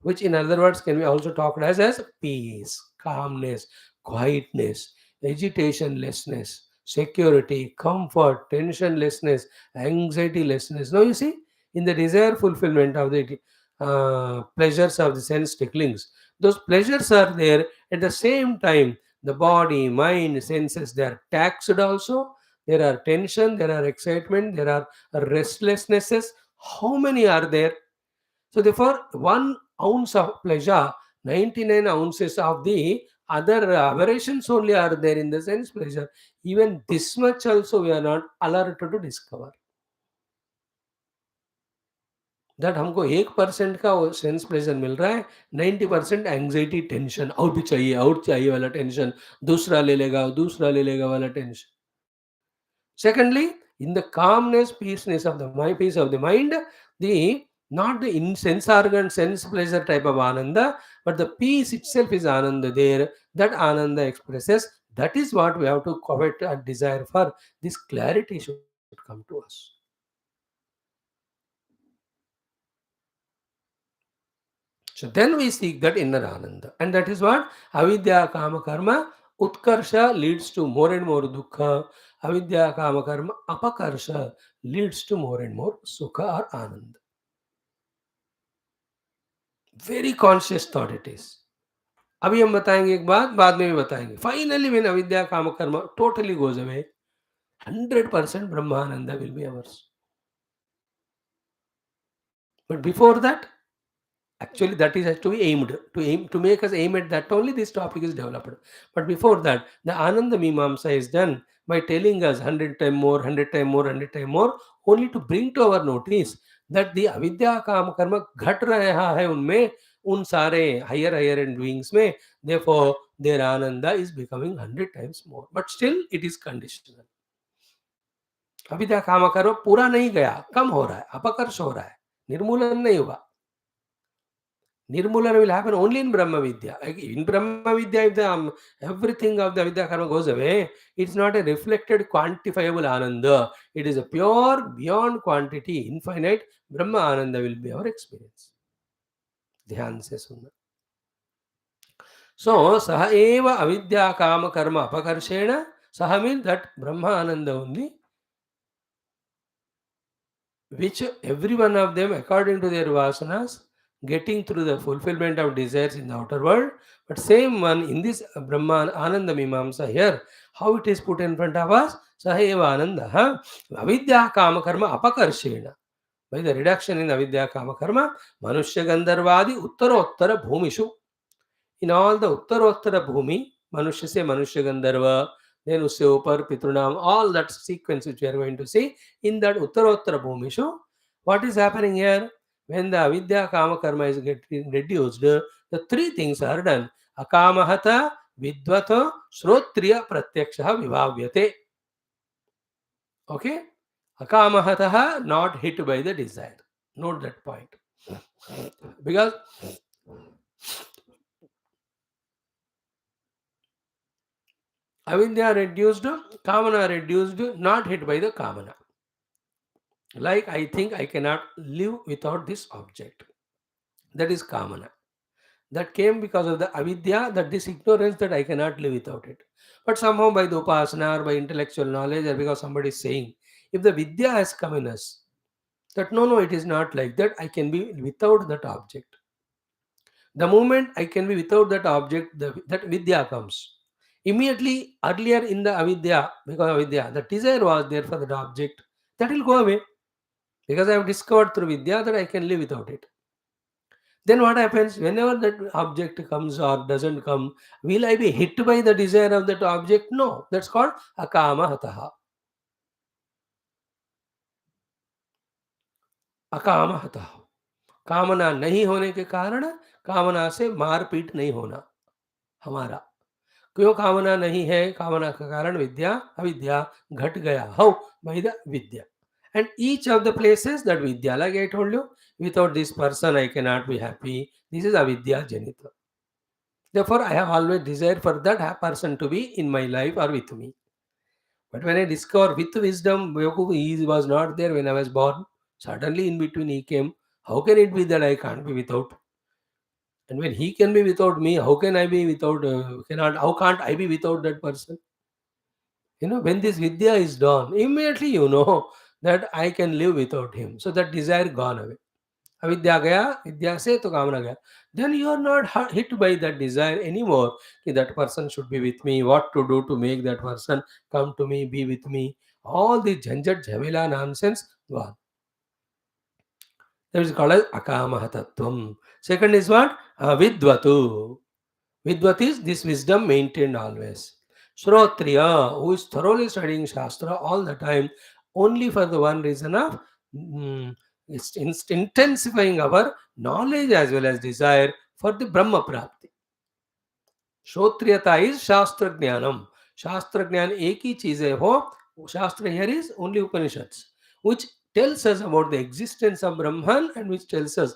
which in other words can be also talked as peace, calmness, quietness, agitationlessness, security, comfort, tensionlessness, anxietylessness. Now you see, in the desire fulfillment of the pleasures of the sense ticklings, those pleasures are there. At the same time, the body, mind, senses, they are taxed also. There are tension, there are excitement, there are restlessnesses. How many are there? So therefore, 1 ounce of pleasure, 99 ounces of the other aberrations only are there in the sense pleasure. Even this much also we are not alert to discover. That हमको 1% का sense pleasure मिल रहा है, 90% anxiety tension और चाहिए वाला tension, दूसरा ले लेगा वाला tension. Secondly, in the calmness, peace of the mind, the not the in sense organ, sense pleasure type of ananda, but the peace itself is ananda there. That ananda expresses. That is what we have to covet and desire for. This clarity should come to us. So then we seek that inner ananda, and that is what avidya kama karma utkarsha leads to more and more dukkha. Avidya kama karma apakarsha leads to more and more sukha or ananda. Very conscious thought it is. अभी हम बताएंगे एक बात, बाद में भी बताएंगे. Finally, when avidya kama karma totally goes away, 100% brahmananda will be ours. But before that, actually that is has to be aimed to make us aim at that only this topic is developed. But before that, the Ananda Meemamsa is done by telling us 100 time more, 100 time more, 100 time more, only to bring to our notice that the avidya काम कर्म घट रहा है उनमें, उन सारे higher end beings में. Therefore their Ananda is becoming 100 times more, but still it is conditional. अविद्या काम कर्म पूरा नहीं गया, कम हो रहा है, अपकर्ष हो रहा है, निर्मूलन नहीं हुआ. Nirmulana will happen only in Brahma Vidya. Like in Brahma Vidya, if everything of the Vidya karma goes away, it's not a reflected, quantifiable Ananda. It is a pure, beyond quantity, infinite Brahma Ananda will be our experience. ध्यान से सुनना. So, saha eva avidya kama karma apakarshena. Saha means that Brahma Ananda only, which every one of them, according to their vasanas, getting through the fulfillment of desires in the outer world, but same one in this Brahman Ananda Mimamsa here, how it is put in front of us, Saheva Ananda, Avidya Kama Karma Apakarshena. By the reduction in Avidya Kama Karma, Manushya Gandharvadi Uttarottara Bhumishu. In all the Uttarottara Bhumi, Manushya se Manushya Gandharva, then usse upar Pitrunam, all that sequence which we are going to see, in that Uttarottara Bhumishu, what is happening here? When the avidya kama karma is getting reduced, the 3 things are done. Akamahata, vidvata, shrotriya pratyaksha vivavyate. Okay? Akamahataha, not hit by the desire. Note that point. Because avidya reduced, kamana reduced, not hit by the kamana. Like I think I cannot live without this object. That is kamana. That came because of the avidya, that this ignorance that I cannot live without it. But somehow by the upasana or by intellectual knowledge or because somebody is saying, if the vidya has come in us, that no, it is not like that, I can be without that object. The moment I can be without that object, that vidya comes. Immediately earlier in the avidya, because avidya, the desire was there for that object, that will go away. Because I have discovered through vidya that I can live without it. Then what happens whenever that object comes or doesn't come? Will I be hit by the desire of that object? No, that's called akama hataha. अकाम हता. कामना नहीं होने के कारण कामना से मारपीट नहीं होना हमारा. क्यों कामना नहीं है? कामना का कारण विद्या, अविद्या घट गया. How? By the Vidya. And each of the places that vidya, like I told you, without this person I cannot be happy. This is avidya janita. Therefore, I have always desired for that person to be in my life or with me. But when I discover with wisdom, he was not there when I was born. Suddenly in between he came. How can it be that I can't be without? And when he can be without me, how can I be without? How can't I be without that person? When this vidya is done, immediately that I can live without him. So that desire gone away. अविद्या गया विद्या से तो कामना गया. Then you are not hit by that desire anymore. That person should be with me. What to do to make that person come to me, be with me? All the jhanjat jhamila nonsense gone. That is called as akamaha tattvam. Second is what? Vidvatu. Vidvat is this wisdom maintained always. Shrotriya, who is thoroughly studying Shastra all the time, only for the one reason of it's intensifying our knowledge as well as desire for the Brahma Prapti. Shrotriyata is Shastra Jnanam. Shastra Jnan एक ही चीज है हो. Shastra here is only Upanishads, which tells us about the existence of Brahman and which tells us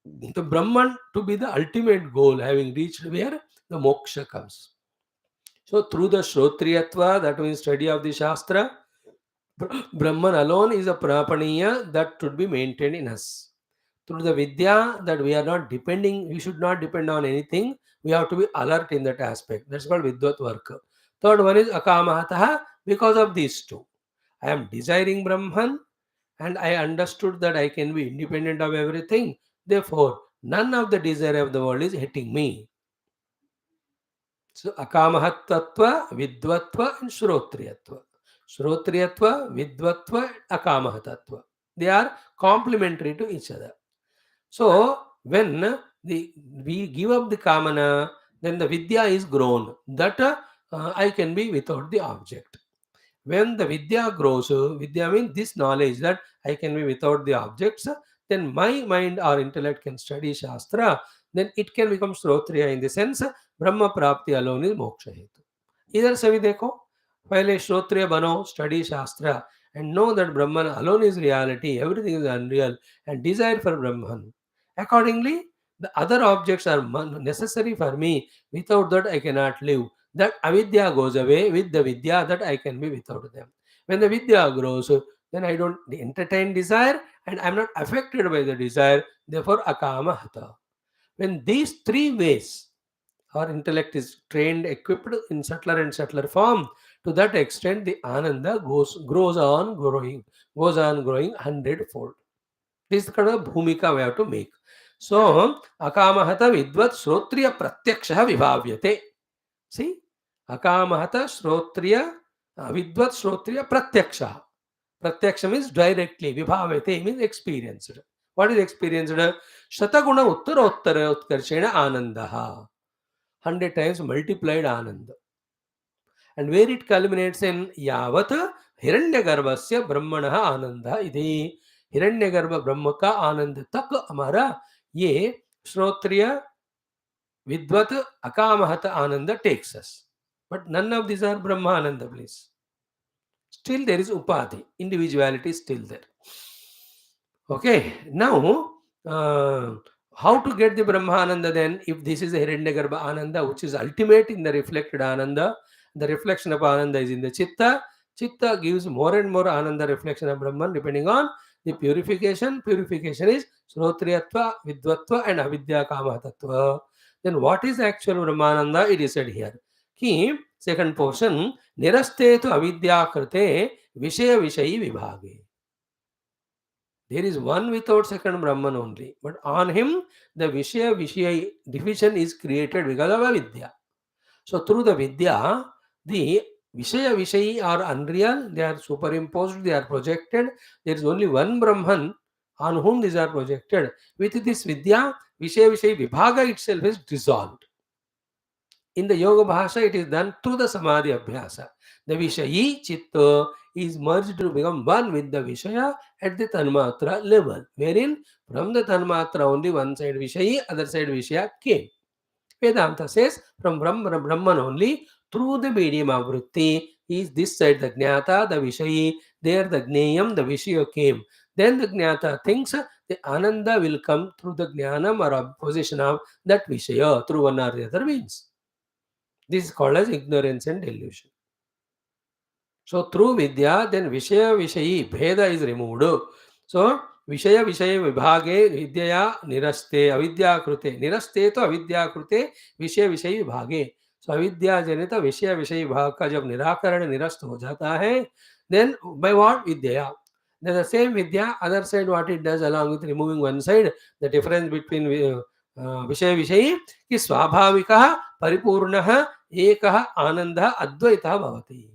the Brahman to be the ultimate goal, having reached where the moksha comes. So through the Shrotriyatva, that means study of the Shastra, Brahman alone is a Prapaniya that should be maintained in us. Through the Vidya, that we are not depending, we should not depend on anything, we have to be alert in that aspect. That's called Vidvat work. Third one is Akamahataha, because of these two. I am desiring Brahman and I understood that I can be independent of everything. Therefore, none of the desire of the world is hitting me. So, akamahatatva, vidvatva, and shrotriyatva. Shrotriyatva, vidvatva, akamahatatva. They are complementary to each other. So, when we give up the kamana, then the vidya is grown. That I can be without the object. When the vidya grows, vidya means this knowledge that I can be without the objects, then my mind or intellect can study Shastra, then it can become Shrotriya in the sense Brahma Prapti alone is Moksha Hetu. इधर से भी देखो, पहले श्रोत्रिय बनो, study Shastra and know that Brahman alone is reality, everything is unreal and desire for Brahman. Accordingly, the other objects are necessary for me. Without that, I cannot live. That avidya goes away with the vidya that I can be without them. When the vidya grows, then I don't entertain desire and I'm not affected by the desire. Therefore, akama hata. When these three ways, our intellect is trained, equipped in subtler and subtler form, to that extent, the ananda grows on growing 100-fold. This is the kind of bhumika we have to make. So, akamahata vidvat shrotriya pratyaksha vibhavyate. See, akamahata shrotriya vidvat shrotriya pratyaksha. Pratyaksha means directly, vibhavyate means experienced. What is experienced? Shataguna uttara utkarshena anandaha. 100 times multiplied ananda. And where it culminates in yavat hiranyagarbhasya brahmanaha ananda iti. हिरण्यगर्भ ब्रह्म का आनंद तक हमारा ये श्रोत्रिय विद्वत अकामहत आनंद takes us. But none of these are Brahma Ananda, please. Still there is upadhi, individuality is still there. Okay, now how to get the Brahma Ananda then? If this is the Hiranyagarbha Ananda, which is ultimate in the reflected Ananda, the reflection of Ananda is in the Chitta. Chitta gives more and more Ananda reflection of Brahman depending on the purification. Purification is Shrotriyatva, Vidvatva and Avidya Kama Tattva. Then what is actual Brahmananda? It is said here. Ki, second portion, Niraste tu Avidya Krite Vishaya Vishayi Vibhage. There is one without second Brahman only. But on him, the Vishaya division is created because of Avidya. So through the Vidya, the Vishayi are unreal, they are superimposed, they are projected. There is only one Brahman on whom these are projected. With this Vidya, Vishayi Vibhaga itself is dissolved. In the Yoga Bhasha, it is done through the Samadhi Abhyasa. The Vishayi Chitta is merged to become one with the Vishaya at the Tanmatra level, wherein from the Tanmatra only one side Vishayi, other side Vishaya came. Vedanta says from Brahman only, through the medium of Vritti, is this side the Jnata, the Vishayi, there the Gneyam, the Vishaya came. Then the Jnata thinks the Ananda will come through the Jnanam or possession of that Vishaya through one or the other means. This is called as ignorance and delusion. So through Vidya, then Vishaya Vishayi, Bheda is removed. So Vishaya Vishayi Vibhage Vidyaya Niraste, Avidya Krute. Niraste to Avidya Krute, Vishaya Vishayi Vibhage. So अविद्या जनित विषय विषय भाग का जब निराकरण निरस्त हो जाता है, then by what Vidya, then the same vidya other side what it does along with removing one side, the difference between विषय विषयी कि स्वाभाविकः परिपूर्णः एकः आनन्दः अद्वैतः भवति.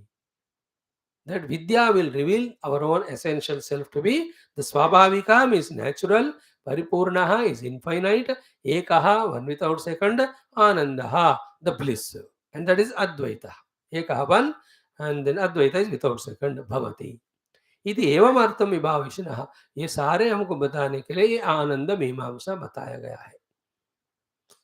That vidya will reveal our own essential self to be the swabhavikam is natural, paripurnaha is infinite, ekaha one without second, anandaha the bliss, and that is advaita. Ekaha one and then advaita is without second, bhavati. इति एवं अर्थम विभाविषिणः. ये सारे हमको बताने के लिए ये आनंद मीमांसा बताया गया है.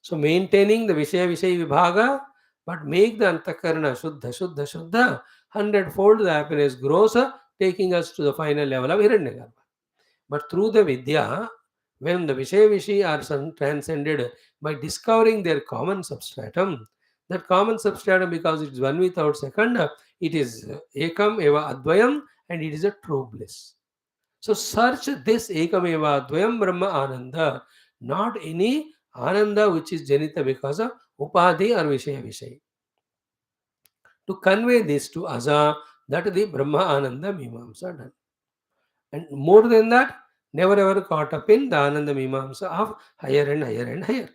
So maintaining the Vishaya Vishay Vibhaga, but make the Antakarana Shuddha, Shuddha, Shuddha, hundredfold the happiness grows, taking us to the final level of Hiranyagarbha. But through the Vidya, when the Vishaya Vishay are transcended by discovering their common substratum, that common substratum, because it is one without second, it is Ekam Eva Advayam and it is a true bliss. So search this Ekam Eva Advayam Brahma Ananda, not any Ananda which is Janita because of Upadhi or Vishaya Vishay. To convey this to Asa, that the Brahma Ananda Meemamsa done. And more than that, never ever caught up in the Ananda Meemamsa of higher and higher and higher.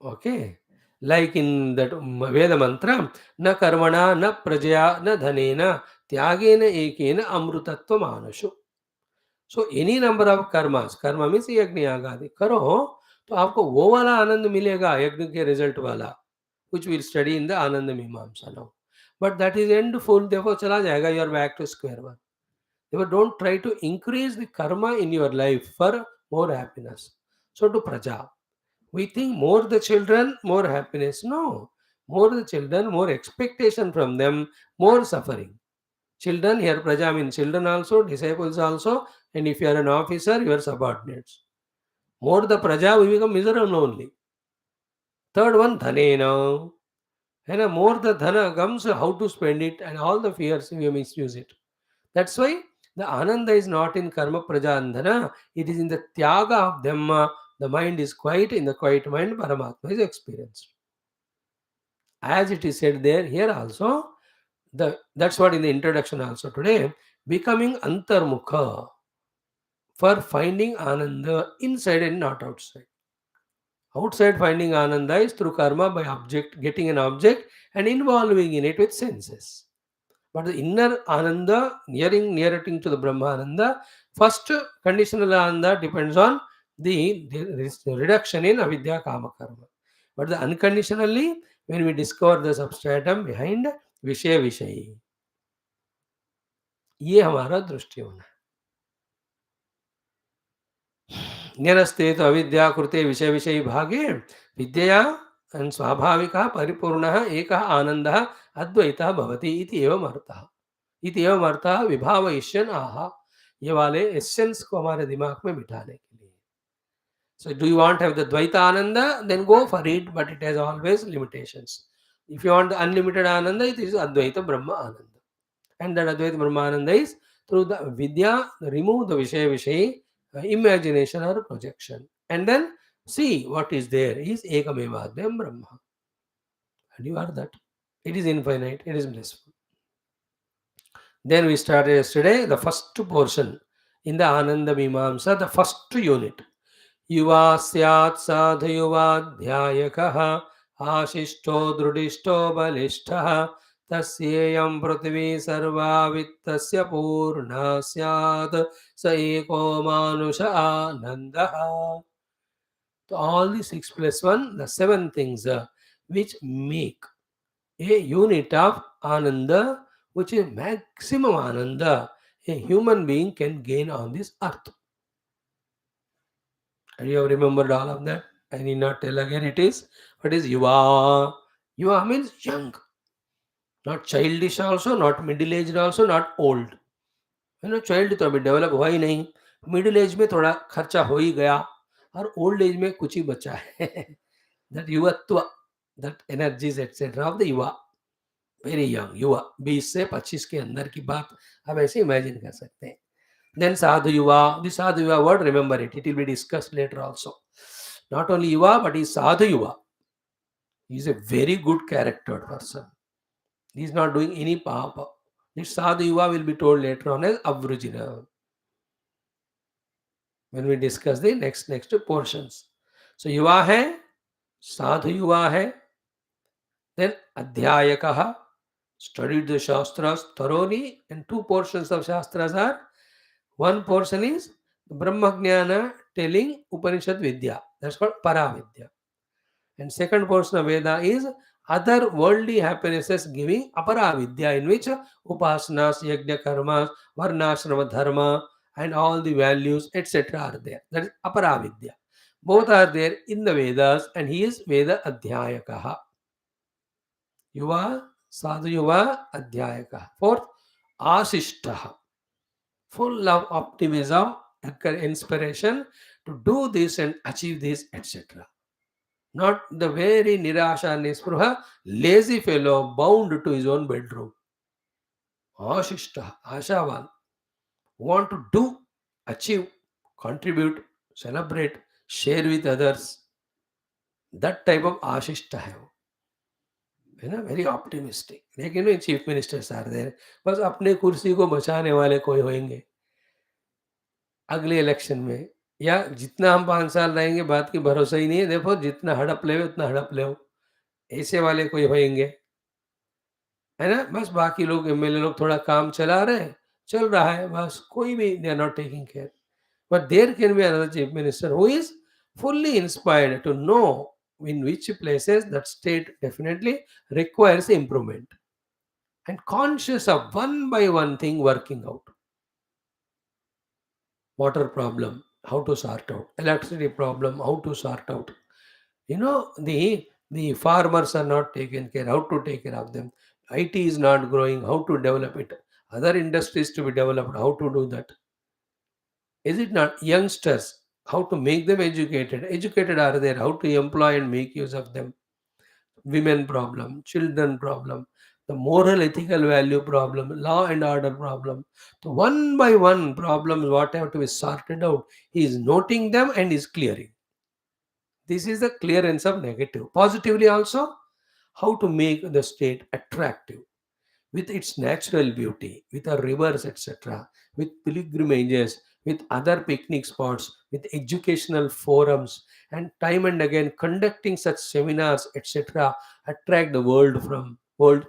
Okay. Like in that Veda mantra, na karmana, na prajaya, na dhanena, tyagena ekena amrutatva manashu. So any number of karmas, कर्म means यज्ञ याग आदि करो तो आपको वो वाला आनंद मिलेगा यज्ञ के रिजल्ट वाला, which we'll study in the आनंद मीमांसा now. But that is end full, देखो चला जाएगा, you are back to square one. Therefore, don't try to increase the karma in your life for more happiness. So to praja, we think more the children, more happiness. No, more the children, more expectation from them, more suffering. Children, here praja means children also, disciples also, and if you are an officer, your subordinates. More the praja, we become miserable only. Third one, dhanena. And more the dhana comes, how to spend it, and all the fears we misuse it. That's why the ananda is not in karma praja and dhana, it is in the tyaga of dhamma. The mind is quiet, in the quiet mind, Paramatma is experienced. As it is said there, here also, that's what in the introduction also today, becoming antarmukha for finding ananda inside and not outside. Outside finding ananda is through karma by object, getting an object and involving in it with senses. But the inner ananda, nearing to the Brahmananda, first conditional ananda depends on the reduction in avidya kama karma. But the unconditionally, when we discover the substratum behind विषय विषयी, ये हमारा दृष्टि होना है. निरस्ते तो अविद्या कृते विषय विषयी भागे विद्या स्वाभाविकः परिपूर्णः एकः आनन्दः अद्वैतः भवति इति एवं अर्थः. इति एवं अर्थः विभावयिष्यन् आह. ये वाले एसेंस को हमारे दिमाग में बिठाने के लिए. So do you want to have the Dvaita Ananda? Then go for it, but it has always limitations. If you want the unlimited Ananda, it is Advaita Brahma Ananda. And that Advaita Brahmananda is through the Vidya, remove the Vishaya Vishayi, imagination or projection. And then see what is there is Ekamevadhyam Brahma. And you are that. It is infinite, it is blissful. Then we started yesterday the first portion in the Ananda Meemamsa, the first unit. युवा स्यात् साधुयुवाध्यायकः आशिष्टो दृढिष्टो बलिष्ठः तस्येयं पृथिवी सर्वा वित्तस्य पूर्णा स्यात् स एको मानुष आनन्दः. So all the 6 plus 1, the 7 things which make a unit of Ananda, which is maximum Ananda a human being can gain on this earth. And you have remembered all of that. I need not tell again it is. What is Yuva? Yuva means young. Not childish also, not middle-aged also, not old. Child तो अभी develop हुआ ही नहीं, middle age में थोड़ा खर्चा हो ही गया, और ओल्ड एज में कुछ ही बचा है। दैट युवत्व, that energies etcetera of the युवा, वेरी यंग युवा, 20 से 25 के अंदर की बात आप ऐसे इमेजिन कर सकते हैं। देन साधु युवा, the sadhu yuva word, remember it will be discussed later also. Not only yuva but is sadhu yuva, he is a very good charactered person, he is not doing any papa. This sadhu yuva will be told later on as avrujina when we discuss the next portions. So युवा है, साधु युवा है, then adhyayakah, studied the shastras thoroughly, and two portions of shastras are, one portion is Brahma Jnana telling Upanishad Vidya, that's called Paravidya. And second portion of Veda is other worldly happinesses giving Aparavidya, in which Upasanas, Yajna Karmas, Varnashrama Dharma, and all the values, etc. are there. That is Aparavidya. Both are there in the Vedas, and he is Veda Adhyayakaha. Yuva, Sadhu Yuva, Adhyayakaha. Fourth, Asishtaha, full of optimism, inspiration to do this and achieve this, etc. Not the very nirasha nispruha, lazy fellow bound to his own bedroom. Ashishta, Ashavan, want to do, achieve, contribute, celebrate, share with others. That type of Ashishta है वो, है ना, very optimistic. लेकिन chief ministers are there, बस अपने कुर्सी को बचाने वाले कोई होंगे अगले इलेक्शन में, या जितना हम 5 साल रहेंगे बात की भरोसा ही नहीं है, देखो जितना हड़प ले उतना हड़प ले, ऐसे वाले कोई होंगे, है ना. बस बाकी लोग एमएलए लोग थोड़ा काम चला रहे हैं, चल रहा है बस, कोई भी they are not taking care. But there can be another chief minister who is fully inspired to know in which places that state definitely requires improvement, and conscious of one by one thing working out. Water problem, how to sort out. Electricity problem, how to sort out. The farmers are not taken care, how to take care of them. IT is not growing, how to develop it. Other industries to be developed, how to do that. Is it not? Youngsters, how to make them educated. Educated are there, how to employ and make use of them. Women problem, children problem, the moral ethical value problem, law and order problem. So one by one problems, what have to be sorted out, he is noting them and is clearing. This is the clearance of negative. Positively also, how to make the state attractive with its natural beauty, with our rivers, etc., with pilgrimages, with other picnic spots, with educational forums, and time and again conducting such seminars, etc., attract the world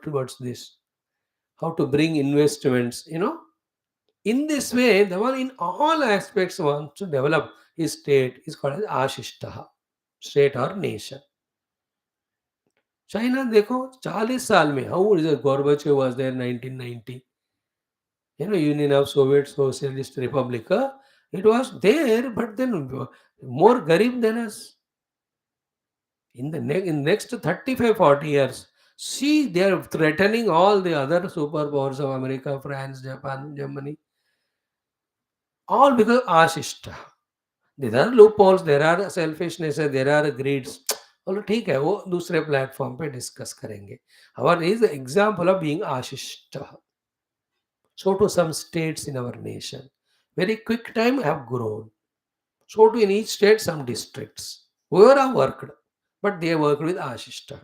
towards this. How to bring investments. In this way, the one in all aspects wants to develop his state is called as Ashishtaha, state or nation. China देखो 40 साल में, how is Gorbachev was there 1990, Union of Soviet Socialist Republic, it was there, but then more garib than us. In next 35-40 years, see, they are threatening all the other superpowers of America, France, Japan, Germany, all because Ashishta. There are loopholes, there are selfishnesses, there are greeds. बोलो ठीक है, वो दूसरे platform पे discuss करेंगे. Our is the example of being Ashishta. So to some states in our nation, very quick time have grown. So to in each state some districts. Whoever have worked, but they worked with Ashishta.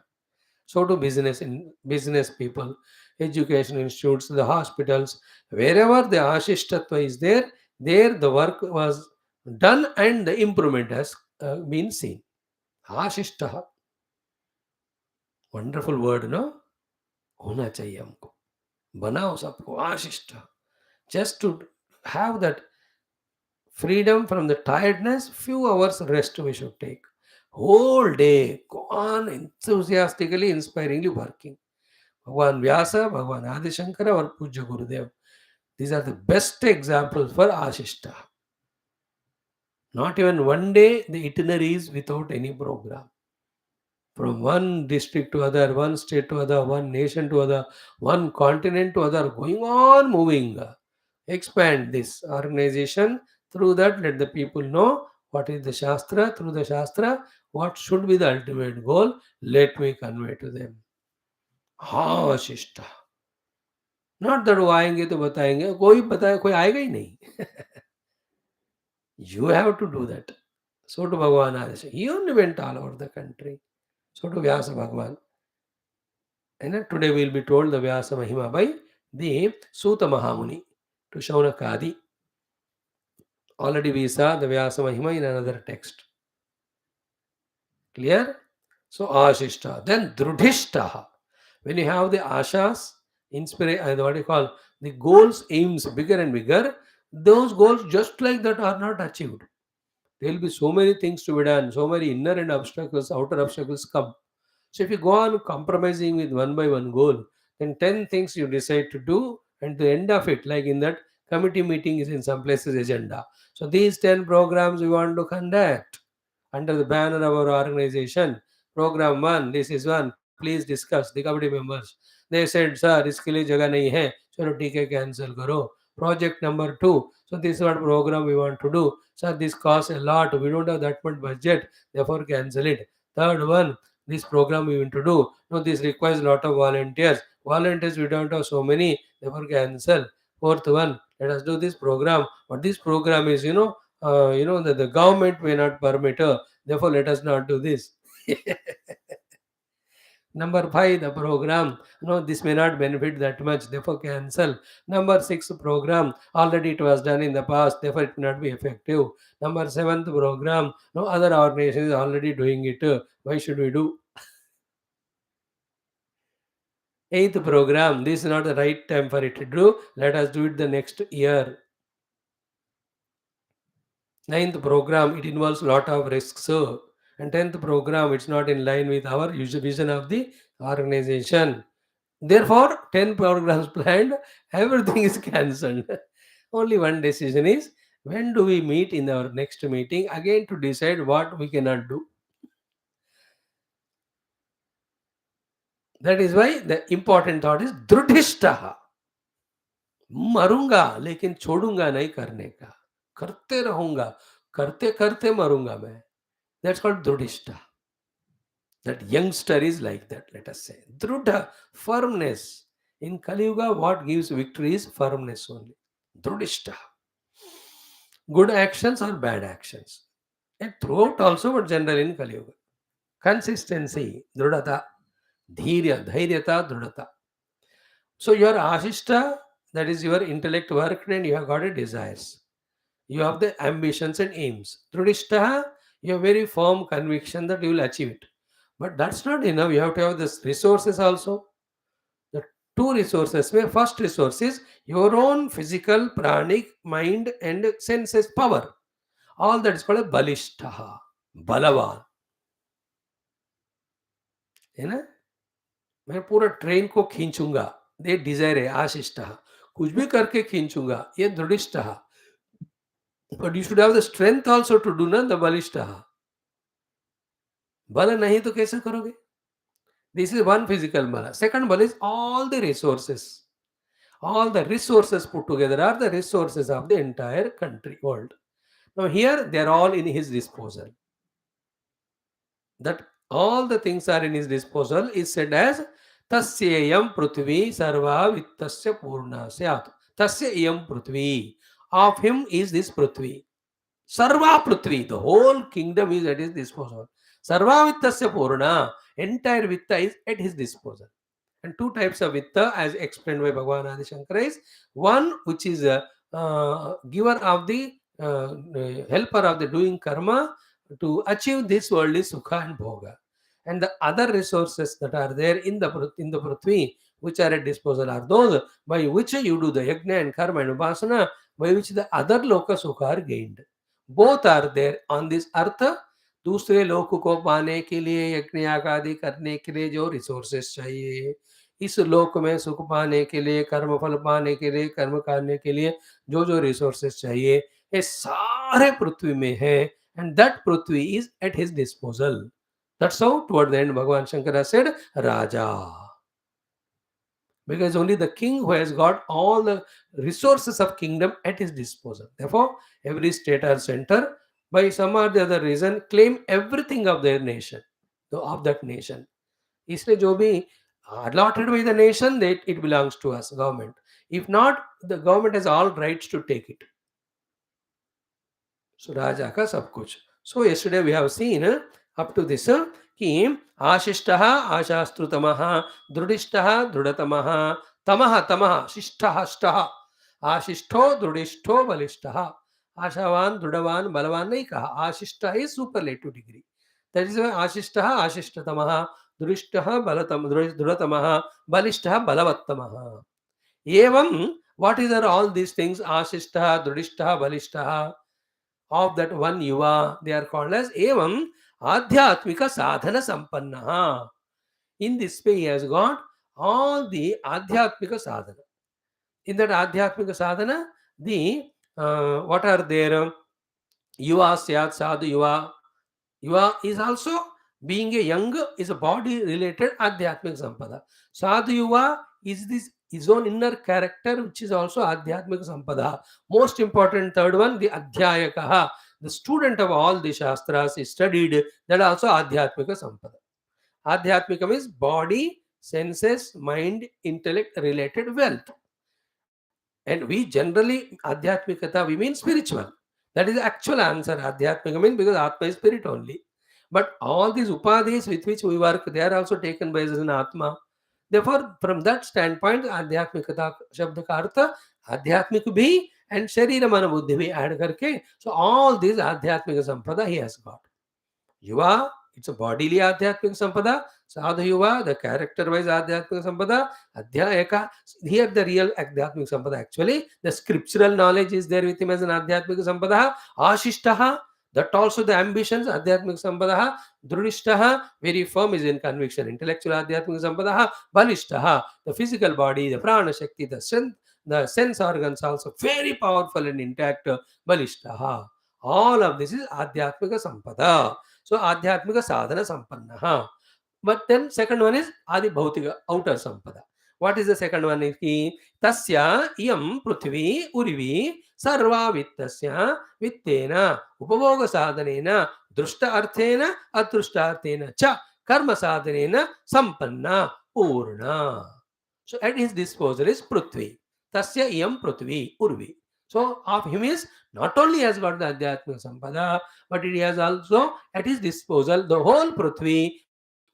So to business people, education institutes, the hospitals, wherever the Ashishtatva is there, there the work was done and the improvement has been seen. Ashishta, wonderful word, no? होना चाहिए हमको. बनाओ सबको आशिष्ट, just to have that freedom from the tiredness. Few hours rest we should take. Whole day go on enthusiastically, inspiringly working. Bhagwan Vyasa, Bhagwan Adi Shankara, or Puja Gurudev, these are the best examples for Ashishta. Not even one day the itinerary is without any program. From one district to other, one state to other, one nation to other, one continent to other, going on moving. expand this organization. Through that, let the people know what is the Shastra. Through the Shastra, what should be the ultimate goal. Let me convey to them. हाँ शिष्ट, not that वो आएंगे तो बताएंगे, कोई बताए कोई आएगा ही नहीं. You have to do that. So to Bhagavan Adesha. He only went all over the country. So to Vyasa Bhagavan. And today we will be told the Vyasa Mahima by the Suta Mahamuni to Shaunakadi. Already we saw the Vyasa Mahima in another text. Clear? So Ashishta. Then Drudhishta. When you have the Ashas, inspiration, what you call the goals, aims bigger and bigger, those goals just like that are not achieved. There will be so many things to be done, so many inner and obstacles, outer obstacles come. So if you go on compromising with one by one goal, then 10 things you decide to do, and the end of it, like in that committee meeting is in some places agenda. So these 10 programs we want to conduct under the banner of our organization. Program 1, this is one, please discuss. The committee members, they said, sir, इसके लिए जगह नहीं है, चलो ठीक है cancel करो. Project number 2, so this is what program we want to do. Sir, this costs a lot, we don't have that much budget, therefore cancel it. Third one, this program we want to do. No, this requires a lot of volunteers. Volunteers we don't have so many, therefore cancel. Fourth one, let us do this program. But this program is, that the government may not permit. Therefore, let us not do this. Number 5, the program. No, this may not benefit that much. Therefore, cancel. Number 6, program. Already it was done in the past. Therefore, it may not be effective. Number 7th program. No, other organizations already doing it. Why should we do? 8th program. This is not the right time for it to do. Let us do it the next year. 9th program. It involves a lot of risks. And 10th program. It's not in line with our usual vision of the organization. Therefore, 10 programs planned, everything is cancelled. Only one decision is, when do we meet in our next meeting again to decide what we cannot do. That is why the important thought is Drudhishtaha. मरूंगा लेकिन छोड़ूंगा नहीं करने का, करते रहूंगा, करते करते मरूंगा मैं. That's called Drudhishta. That youngster is like that, let us say. Drudha, firmness. In Kali Yuga, what gives victory is firmness only. Drudhishta. Good actions or bad actions. And throughout also, but generally in Kali Yuga. Consistency, Drudhata. Dhirya, Dhairyata, Drudhata. So your Ashishta, that is your intellect worked and you have got a desires. You have the ambitions and aims. Drudhishta, you have very firm conviction that you will achieve it. But that's not enough. You have to have this resources also. The two resources. Where first resource is your own physical, pranic, mind and senses power. All that is called a balishtaha, balavan. है ना? मैं पूरा train को खींचूंगा, ये Dzire है आशिष्ट, कुछ भी करके खींचूंगा, ये दृढ़िष्ट. But you should have the strength also to do ना द बलिष्ठ. बल नहीं तो कैसे करोगे? दिस इज वन फिजिकल बल. सेकंड बल is all the resources. All the resources put together are the resources of the entire country, world. Now here they are all in his disposal. That all the things are in his disposal is said as tasyayam prithvi sarva vittasya purna syat. Tasyayam prithvi. Of him is this prithvi. Sarva prithvi. The whole kingdom is at his disposal. Sarva vittasya purna. Entire vitta is at his disposal. And two types of vitta as explained by Bhagavan Adi Shankara is one which is a giver of the helper of the doing karma to achieve this worldly sukha and bhoga, and the other resources that are there in the prithvi which are at disposal are those by which you do the yajna and karma and upasana, by which the other loka sukha are gained. Both are there on this earth. दूसरे लोक को पाने के लिए यज्ञ आदि करने के लिए जो रिसोर्सेस चाहिए, इस लोक में सुख पाने के लिए, कर्म फल पाने के लिए, कर्म करने के लिए जो जो रिसोर्सेस चाहिए, ये सारे पृथ्वी में है. And that prithvi is at his disposal. That's how toward the end Bhagavan Shankara said Raja. because only the king who has got all the resources of kingdom at his disposal. Therefore, every state or center, by some or the other reason, claim everything of their nation, of that nation. इसलिए जो भी allotted by the nation, that it belongs to us, government. If not, the government has all rights to take it. So राजा का सब कुछ. So yesterday we have seen up to this कि आशिष्टः आशास्तुतमः दृढिष्टः दृढतमः तमः तमः शिष्टः ष्टः आशिष्टो दृढिष्टो बलिष्ठः आशावान दृढ़वान बलवान नहीं कहा. आशिष्टः is superlative degree. That is why आशिष्टः आशिष्टतमः दृढिष्टः बलतम दृढतमः बलिष्ठः बलवत्तमः. एवं what is are all these things आशिष्टः दृढिष्टः बलिष्ठः of that one yuva, they are called as evam adhyatmika sadhana sampanna. In this way he has got all the adhyatmika sadhana. In that adhyatmika sadhana, the what are there? Yuva syat sadhu yuva. Yuva is also being a young, is a body related adhyatmika sampada. Sadhu yuva is this his own inner character, which is also adhyatmika sampada. Most important third one, the adhyayakaha, the student of all the shastras is studied, that also adhyatmika sampada. Adhyatmika means body, senses, mind, intellect related wealth. And we generally, adhyatmikata, we mean spiritual. That is the actual answer. Adhyatmika means because Atma is spirit only. But all these upadhis with which we work, they are also taken by as an Atma. Therefore, from that standpoint, Adhyatmikata Shabda ka artha, Adhyatmik bhi and Sharira Mana Buddhi bhi add karke. So all these Adhyatmika Sampada he has got. Yuva, it's a bodily Adhyatmika Sampada. Sadhu Yuva, the character-wise Adhyatmika Sampada. Adhyayaka, here the real Adhyatmika Sampada actually. The scriptural knowledge is there with him as an Adhyatmika Sampada. Ashishtaha, that also the ambitions, Adhyatmika Sampadaha. Drudishtaha, very firm is in conviction. Intellectual Adhyatmika Sampadaha. Balishtaha, the physical body, the prana shakti, the strength, the sense organs also very powerful and intact. Balishtaha. All of this is Adhyatmika Sampada. So Adhyatmika Sadhana Sampannaha. But then second one is Adi Bhautika, outer Sampada. What is the second one? Tasya iyam prithvi urivi sarva vittasya vittena upavoga sadhanena drushta arthena adrushta arthena cha karma sadhanena sampanna purna. So at his disposal is prithvi. Tasya iyam prithvi urvi. So of him is not only has got the Adhyatmika Sampada, but it has also at his disposal the whole prithvi,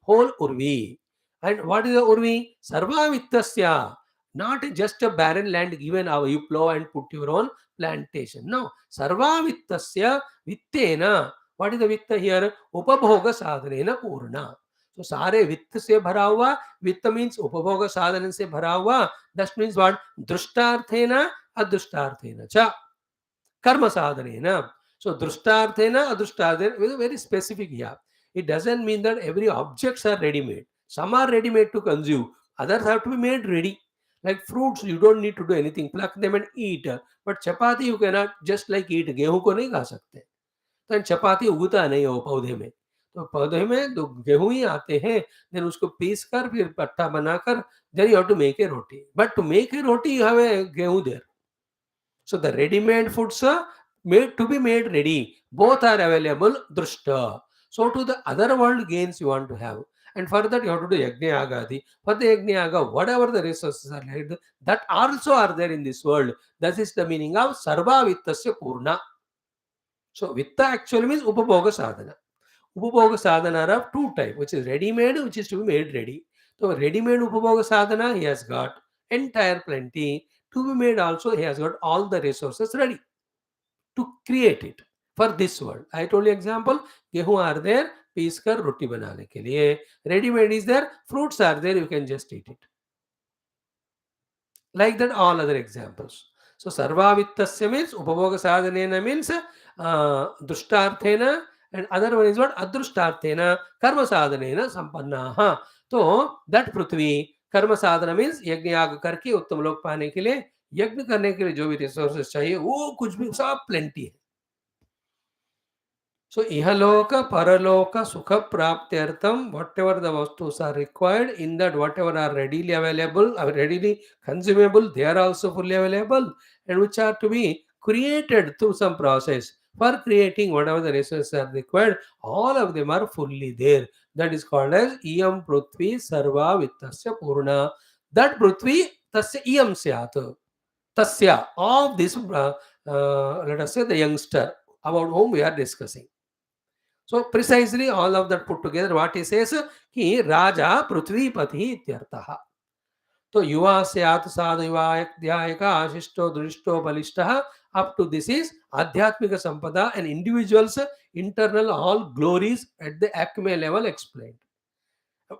whole urvi. And what is the urvi? Sarva vittasya. Not just a barren land given you plow and put your own plantation. No. Sarva vittasya vittena. What is the vitta here? Upabhoga sadhanena purna. So सारे वित्त से भरा हुआ, वित्त means उपभोग साधन से भरा हुआ. That means what? दृष्टार्थेन अदृष्टार्थेन च कर्म साधनेन. So दृष्टार्थेन अदृष्टार्थेन is very specific here. It doesn't mean that every objects are ready made. Some are ready made to consume, others have to be made ready. Like fruits, you don't need to do anything, pluck them and eat. But chapati you cannot just like eat. गेहूं को नहीं खा सकते. तो चपाती उगता नहीं हो पौधे में. तो पौधे में तो गेहूं ही आते हैं. देन उसको पीस कर फिर पट्टा बनाकर then you have to make a roti. But to make a roti you have a गेहूं there. So the ready-made foods are made to be made ready. Both are available. Drushta. So to the other world gains you want to have. And for that you have to do Yajna Agadi. For the Yajna Aga, whatever the resources are like, that also are there in this world. That is the meaning of Sarva Vittasya Purna. So Vitta actually means Upabhoga Sadhana. Upabhoga Sadhana are of two types, which is ready-made, which is to be made ready. So ready-made Upabhoga Sadhana, he has got entire plenty. To be made also, he has got all the resources ready to create it for this world. I told you example, गेहूं are there, piece कर रोटी बनाने के लिए. Ready-made is there, fruits are there, you can just eat it. Like that, all other examples. So sarva vittasya means upabhoga sadhanena means drushtarthena, and other one is what? Adrushtarthena karma sadhanena sampannaha. So that prithvi कर्म साधना means यज्ञ याग करके उत्तम लोक पाने के लिए, यज्ञ करने के लिए जो भी रिसोर्सेस चाहिए वो कुछ भी सब प्लेंटी है. So ihaloka, paraloka, sukha praptyartham, whatever the vastus are required, in that whatever are readily available, are readily consumable, they are also fully available, and which are to be created through some process. For creating whatever the resources are required, all of them are fully there. That is called as iyam prithvi sarva vittasya purna. That prithvi tasya iyam syat. Tasya, of this, let us say the youngster about whom we are discussing. So precisely all of that put together, what he says, कि राजा पृथ्वीपति इत्यर्थः. तो युवा स्यात् साधु युवाध्यायक आशिष्टो दृष्टो बलिष्ठः. Up to this is adhyatmika sampada and individuals internal all glories at the acme level explained.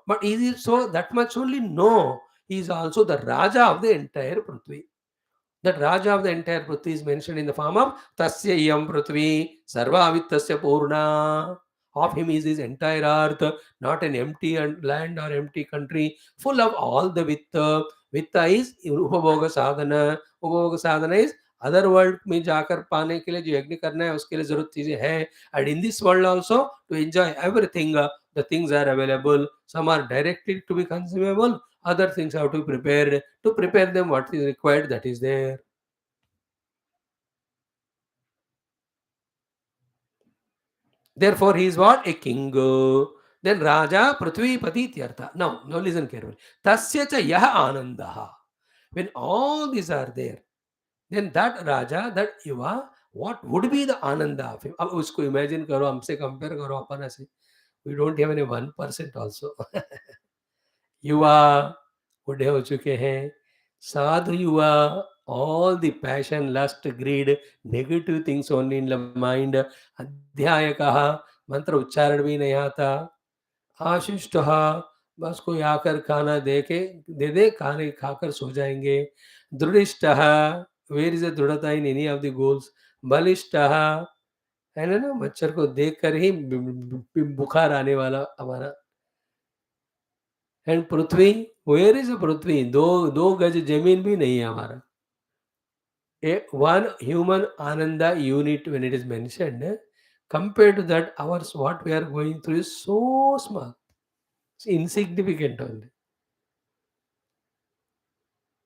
But is it so that much only? No, he is also the Raja of the entire Prithvi. That Raja of the entire Prithvi is mentioned in the form of Tasya Iyam Prithvi Sarvavitasya Purna. Of him is his entire earth, not an empty land or empty country, full of all the Vitta. Vitta is Upabhoga Sadhana. Upabhoga Sadhana is other world में जाकर पाने के लिए जो यज्ञ करना है उसके लिए जरूरत चीजें हैं. And in this world also to enjoy everything, the things are available. Some are directly to be consumable, other things have to be prepared. To prepare them, what is required, that is there. Therefore, he is what? A king. Then Raja Prithvipati Tyartha. Now listen carefully. Tasya cha yah anandaha. When all these are there, then that Raja, that Yuva, what would be the ananda of him? अब उसको imagine करो, हमसे compare करो अपन ऐसे. We don't have any 1% also. युवा बूढ़े हो चुके हैं, साधु युवा, all the passion, lust, greed, negative things only in the mind. अध्याय कहा, मंत्र उच्चारण भी नहीं आता. आशिष्ट, बस कोई आकर खाना दे के दे दे, खाने खाकर सो जाएंगे. दृढ़िष्ट, वेर इज द दृढ़ता in any of the goals. बलिष्ठ है ना, मच्छर को देख कर ही बुखार आने वाला हमारा. एंड पृथ्वी, वेयर इज पृथ्वी, दो दो गज जमीन भी नहीं है हमारा. A one human ananda unit when it is mentioned, compared to that, ours what we are going through is so small, it's insignificant only.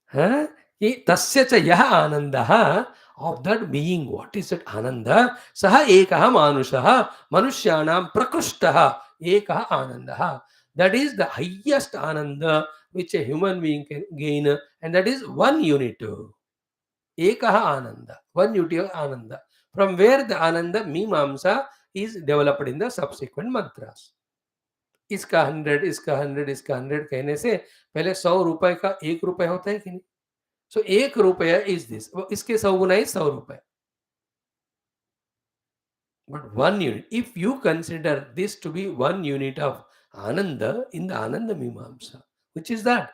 Huh? तस्य च यः आनन्दः, of that being, what is that ananda? सः एकः मानुषः, मनुष्याणां प्रकृष्टः एकः आनन्दः. That is the highest ananda which a human being can gain, and that is one unit. Ekaha Ananda, one unity of Ananda. From where the Ananda Meemamsa is developed in the subsequent mantras. इसका 100, इसका 100, इसका 100 कहने से पहले 100 रुपए का 1 रुपए होता है कि नहीं. सो 1 रुपया इज दिस, इसके 100 गुना is 100 रुपए. But one unit, if you consider this to be one unit of Ananda in the Ananda Mimamsa, which is that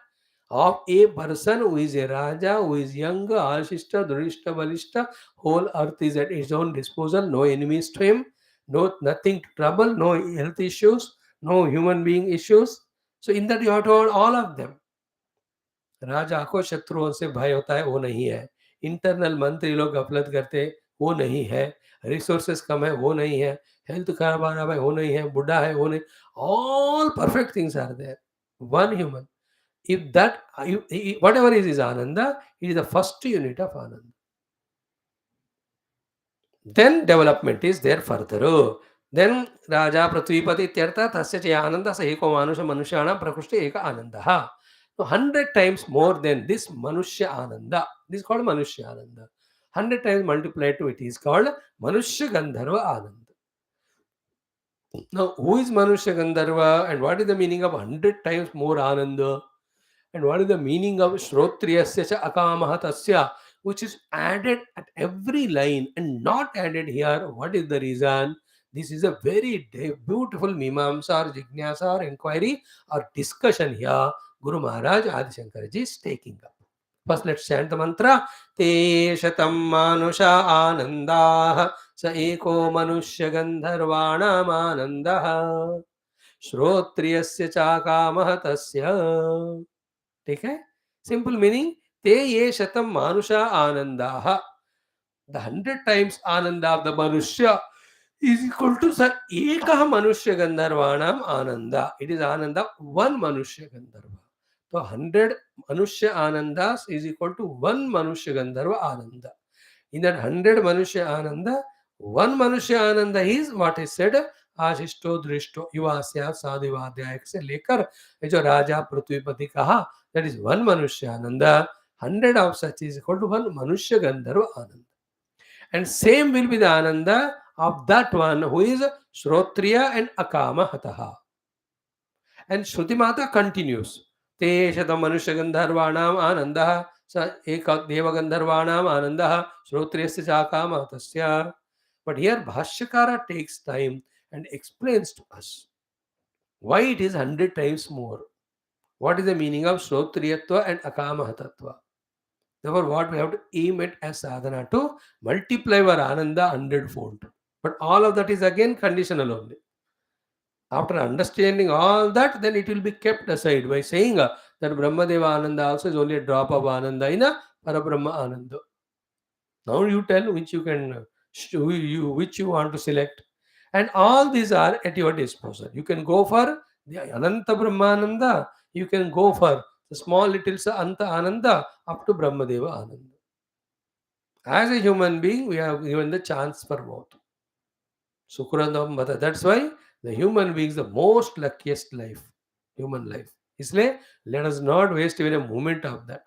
of a person who is a Raja, who is young, Ashishta, Durishta, Balishta, whole earth is at his own disposal, no enemies to him, nothing to trouble, no health issues, no human being issues. So in that you have to hold all of them. राजा को शत्रुओं से भय होता है, वो नहीं है. Internal मंत्री लोग गफलत करते, वो नहीं है. रिसोर्सेस कम है, वो नहीं है. हेल्थ खराब आ रहा है, वो नहीं है. बुढ़ा है, वो नहीं. All perfect things are there. One human, if that whatever is ananda, it is the first unit of ananda. Then development is there further. Then Raja Prithvipati Tyartha Tasya Chaya Ananda Sahiko Manusha Manushana Prakushti Eka Anandaha. So 100 times more than this Manushya Ananda. This is called Manushya Ananda. 100 times multiplied to it is called Manushya Gandharva Ananda. Now, who is Manushya Gandharva and what is the meaning of 100 times more Ananda? And what is the meaning of Shrotriyasya cha akamaha tasya, which is added at every line and not added here? What is the reason? This is a very beautiful Mimamsa or Jignasa or inquiry or discussion here. Guru Maharaj Adi Shankara ji is taking up. First, let's chant the mantra. Te shatam manusha anandah sa eko manushya gandharvanam anandah Shrotriyasya cha akamaha tasya. ठीक है. Simple meaning, ते ये शतम मानुषा आनंदाः, the 100 times ananda of the manusya is equal to sir ekah manushya gandharvanam ananda. It is ananda, one manushya gandharva. So 100 manushya anandas is equal to one manushya gandharva ananda. In that 100 manushya ananda, one manushya ananda is what is said आशिष्टो दृष्टो युवास्या साधुवाद्याय से लेकर ये जो राजा पृथ्वीपति कहा, that is one मनुष्य आनंद. 100 of such is equal to one मनुष्य गंधर्व आनंद. And same will be the ananda of that one who is Shrotriya and Akama Hataha. And Shruti Mata continues. Te Shatam Manusha Gandharvanam Anandaha Sa Eka Deva Gandharvanam Anandaha Shrotriyasya Chakama Hatasya. But here Bhashyakara takes time and explains to us why it is 100 times more. What is the meaning of Shrotriyatva and Akama Hatatva? Therefore, what we have to aim at as sadhana to multiply our ananda 100-fold. But all of that is again conditional only. After understanding all that, then it will be kept aside by saying that Brahmadeva Ananda also is only a drop of Ananda in a Parabrahma Ananda. Now you tell which you can, which you want to select. And all these are at your disposal. You can go for the Ananta Brahmananda, you can go for the small little Anta Ananda up to Brahmadeva Ananda. As a human being, we have given the chance for both. Sukranam Mata. That's why the human being is the most luckiest life, human life. Isliye, let us not waste even a moment of that.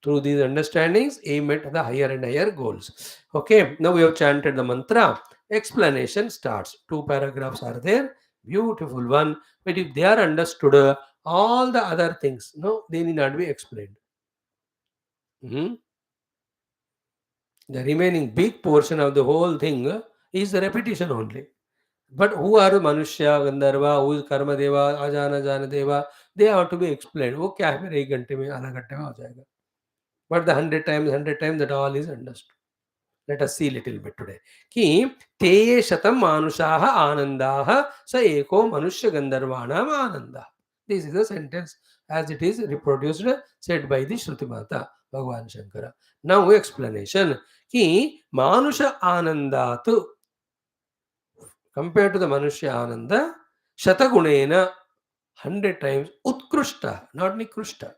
Through these understandings, aim at the higher and higher goals. Okay, now we have chanted the mantra. Explanation starts. 2 paragraphs are there. Beautiful one. But if they are understood, all the other things, no, they need not be explained. Mhm. The remaining big portion of the whole thing is the repetition only. But who are Manushya, Gandharva, who is Karma Deva, Ajana Jana Deva, they have to be explained. वो क्या है फिर 1 घंटे में आधा घंटे में हो जाएगा. But the 100 times that all is understood. Let us see little bit today. कि तेये शतम मानुषाः आनंदाः स एको मनुष्य गंधर्वाणाम Ananda. This is the sentence as it is reproduced said by the Shruti Mata, Bhagavan Shankara. Now explanation. कि मानुष आनंदात compared to the Manushya Ananda, Shatagunena 100 times Utkrishta, not Nikrushta.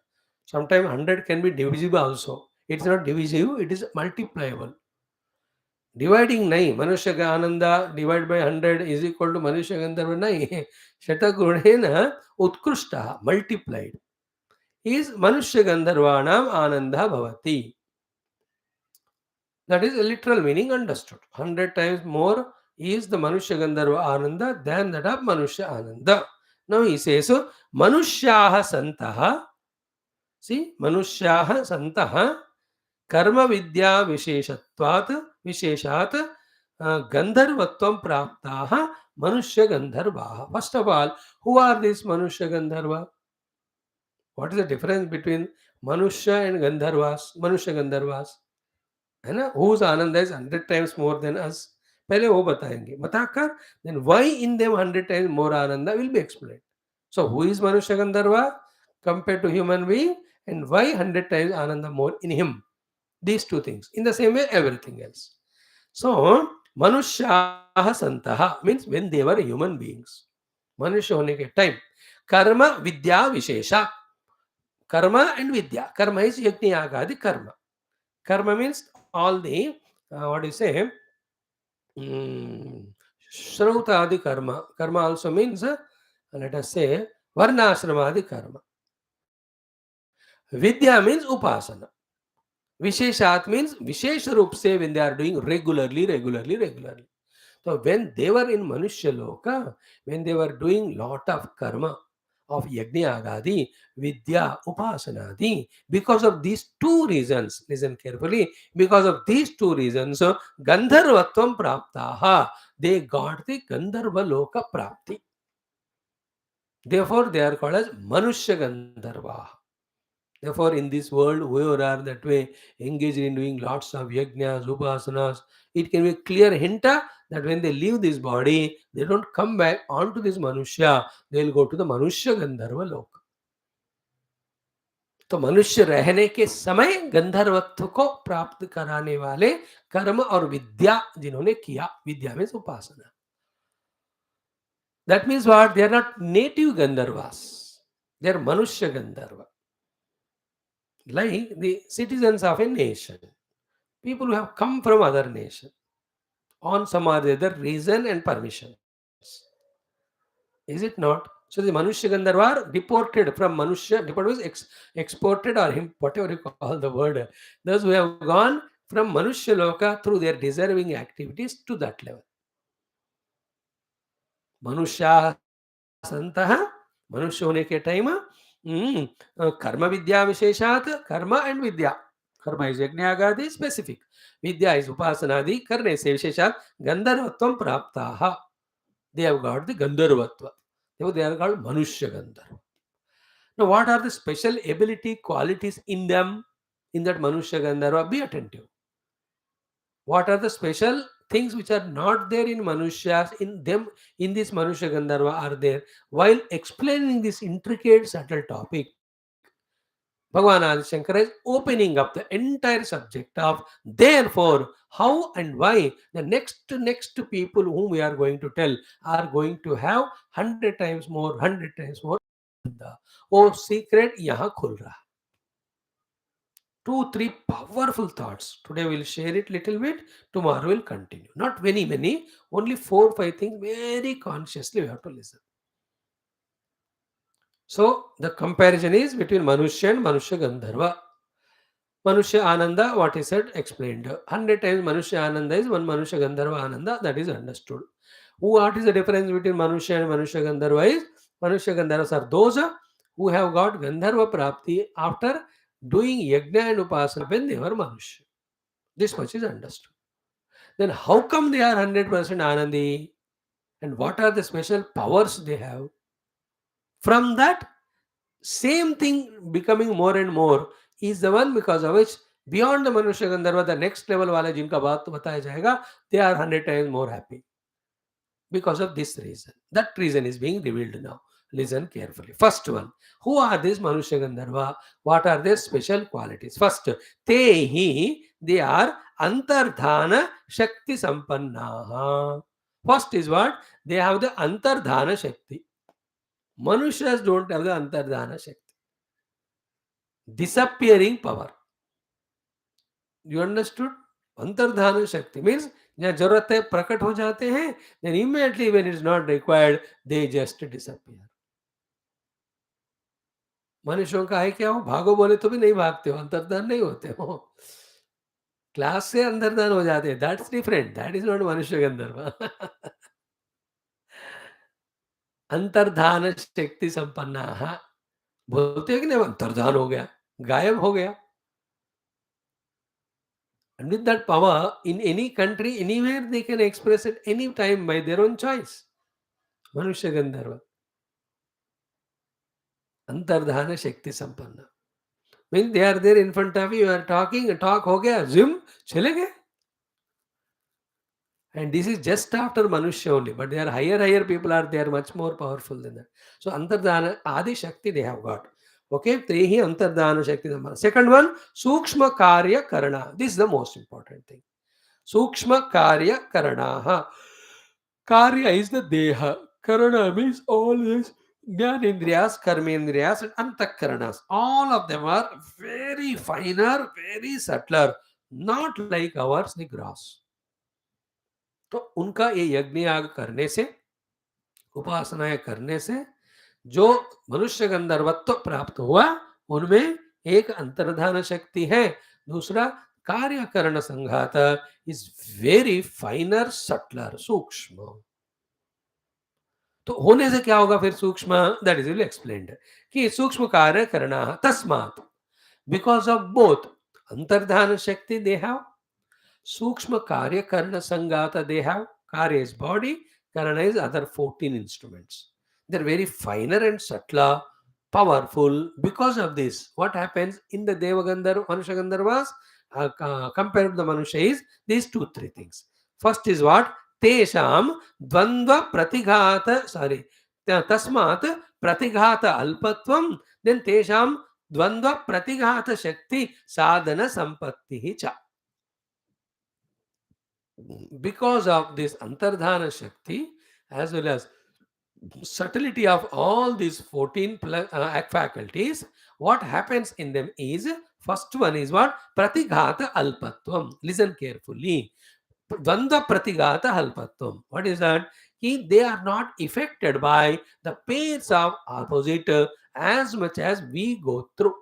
Sometimes 100 can be divisible also. It's not divisive, it is multipliable. Dividing 9, Manushya Ananda divided by 100 is equal to Manushya Gandharva 9. Shatagunena Utkrishta, multiplied, is Manushya Gandharvanam Ananda Bhavati. That is a literal meaning understood. 100 times more is the Manushya Gandharva Ananda than that of Manushya Ananda. Now he says, so, Manushyaha Santaha, see, Manushyaha Santaha, Karma Vidya Visheshatvat, Visheshat, Gandharvatvam Praptaha, Manushya Gandharvaha. First of all, who are these Manushya Gandharva? What is the difference between Manushya and Gandharvas, Manushya Gandharvas? है ना, whose Anand is 100 times more than us, पहले वो बताएंगे, बताकर then why in them 100 times more ananda will be explained. So who is Manushya Gandharva compared to human being, and why 100 times ananda more in him? These two things. In the same way everything else. So Manushyaha Santaha means when they were human beings, मनुष्य होने के time, कर्म विद्या विशेषा, कर्म and vidya, karma is yajna agadi karma. Karma means all the, what do you say, Shrautadi karma. Karma also means, let us say, Varnashramadi karma. Vidya means upasana. Visheshat means Vishesh Rup se when they are doing regularly. So when they were in Manushya Loka, when they were doing lot of karma, of Yajna Agadi, Vidya, Upasanadi, because of these two reasons, listen carefully, because of these two reasons, Gandharvatvam Praptaha, they got the Gandharva Loka Prapti. Therefore, they are called as Manushya Gandharva. Therefore, in this world, whoever are that way engaged in doing lots of yajnas, upasanas, it can be a clear hint that when they leave this body, they don't come back onto this Manushya, they will go to the Manushya Gandharva Loka. तो मनुष्य रहने के समय गंधर्वत्व को प्राप्त कराने वाले कर्म और विद्या जिन्होंने किया, विद्या में उपासना, that means what, they are not native gandharvas, they are manushya gandharva, like the citizens of a nation, people who have come from other nation on some or the other reason and permissions. Is it not? So the Manushya Gandharva are deported from Manusha, deported means exported or whatever you call the word. Those who have gone from Manusha Loka through their deserving activities to that level. Manusha Santaha, Manusha होने के time कर्म विद्या विशेषात, कर्म and विद्या, कर्म is यज्ञागादि specific, Vidya is उपासनादि करने से विशेषात गंधर्वत्वं प्राप्ताः, they have got the gandharvatva, they are called manushya gandharva. Now what are the special ability qualities in them, in that manushya gandharva? Be attentive. What are the special things which are not there in manushas, in them, in this manushya gandharva are there? While explaining this intricate subtle topic, Bhagavan Adi Shankara is opening up the entire subject of therefore how and why the next people whom we are going to tell are going to have 100 times more, 100 times more. वो secret यहाँ खुल रहा. 2-3 powerful thoughts. Today we'll share it little bit. Tomorrow we'll continue. Not many, only 4-5 things. Very consciously we have to listen. So the comparison is between Manushya and Manushya Gandharva. Manushya Ananda, what he said, explained. 100 times Manushya Ananda is one Manushya Gandharva Ananda, that is understood. What is the difference between Manushya and Manushya Gandharva is, Manushya Gandharvas are those who have got Gandharva Prapti after doing Yajna and Upasana when they were Manushya. This much is understood. Then how come they are 100% Anandi? And what are the special powers they have? From that, same thing becoming more and more is the one because of which beyond the Manushya Gandharva, the next level वाले जिनका बात बताया जाएगा, they are 100 times more happy. Because of this reason. That reason is being revealed now. Listen carefully. First one, who are these Manushya Gandharva? What are their special qualities? First, they are Antardhana Shakti Sampannaha. First is what? They have the Antardhana Shakti. Manushas don't have the Antardhana Shakti. Disappearing power. You understood? Antardhana Shakti means जहाँ जरूरत है प्रकट हो जाते हैं, then immediately when it is not required, they just disappear. मनुष्यों का है क्या, हो भागो बोले तो भी नहीं भागते हो, अंतर्धान नहीं होते हो, क्लास से अंतर्धान हो जाते हैं, that's different, that is not मनुष्य गंधर्व. अंतर्धान शक्ति संपन्ना बोलते हैं कि नहीं, अंतर्धान हो गया, गायब हो गया. And with that power, in any country, anywhere, they can express it any time by their own choice. Manushya Gandharva. Antardhana Shakti Sampanna. Means they are there in front of you, you are talking, talk ho gaya, zoom, chale gaye. And this is just after Manushya only, but they are higher people are there, much more powerful than that. So Antardhana, Adi Shakti they have got. Okay, Trehi Antardhana Shakti. Second one, Sukshma Karya Karana. This is the most important thing. Sukshma Karya Karanaha. Karya is the Deha. Karana means all this Jnanendriyas, Karmendriyas, and Antakaranas. All of them are very finer, very subtler, not like ours, the gross. तो उनका ये यज्ञ याग करने से, उपासनाएं करने से जो मनुष्य गंधर्वत्व प्राप्त हुआ, उनमें एक अंतर्धान शक्ति है, दूसरा कार्यकरण संघात इज वेरी फाइनर सटलर, सूक्ष्म. तो होने से क्या होगा फिर सूक्ष्म, दैट इज विल एक्सप्लेन्ड कि सूक्ष्म कार्य करना तस्मात्, बिकॉज ऑफ बोथ अंतर्धान शक्ति दे हैव, सूक्ष्म कार्य करण संघात they have. Karya is body, Karana is other 14 instruments. They're very finer and subtler, powerful. Because of this, what happens in the Devagandharva, Manusha Gandharvas, compared to the Manusha is these 2-3 things. First is what? Tesham Dvandva Pratighata, tasmat Pratighata Alpatvam, then Tesham Dvandva Pratighata Shakti Sadhana Sampatti Cha. Because of this Antardhana Shakti, as well as subtlety of all these 14 faculties, what happens in them is, first one is what? Pratighata Alpatvam. Listen carefully. Dvandva Pratigata Halpatvam. What is that? They are not affected by the pairs of opposite as much as we go through.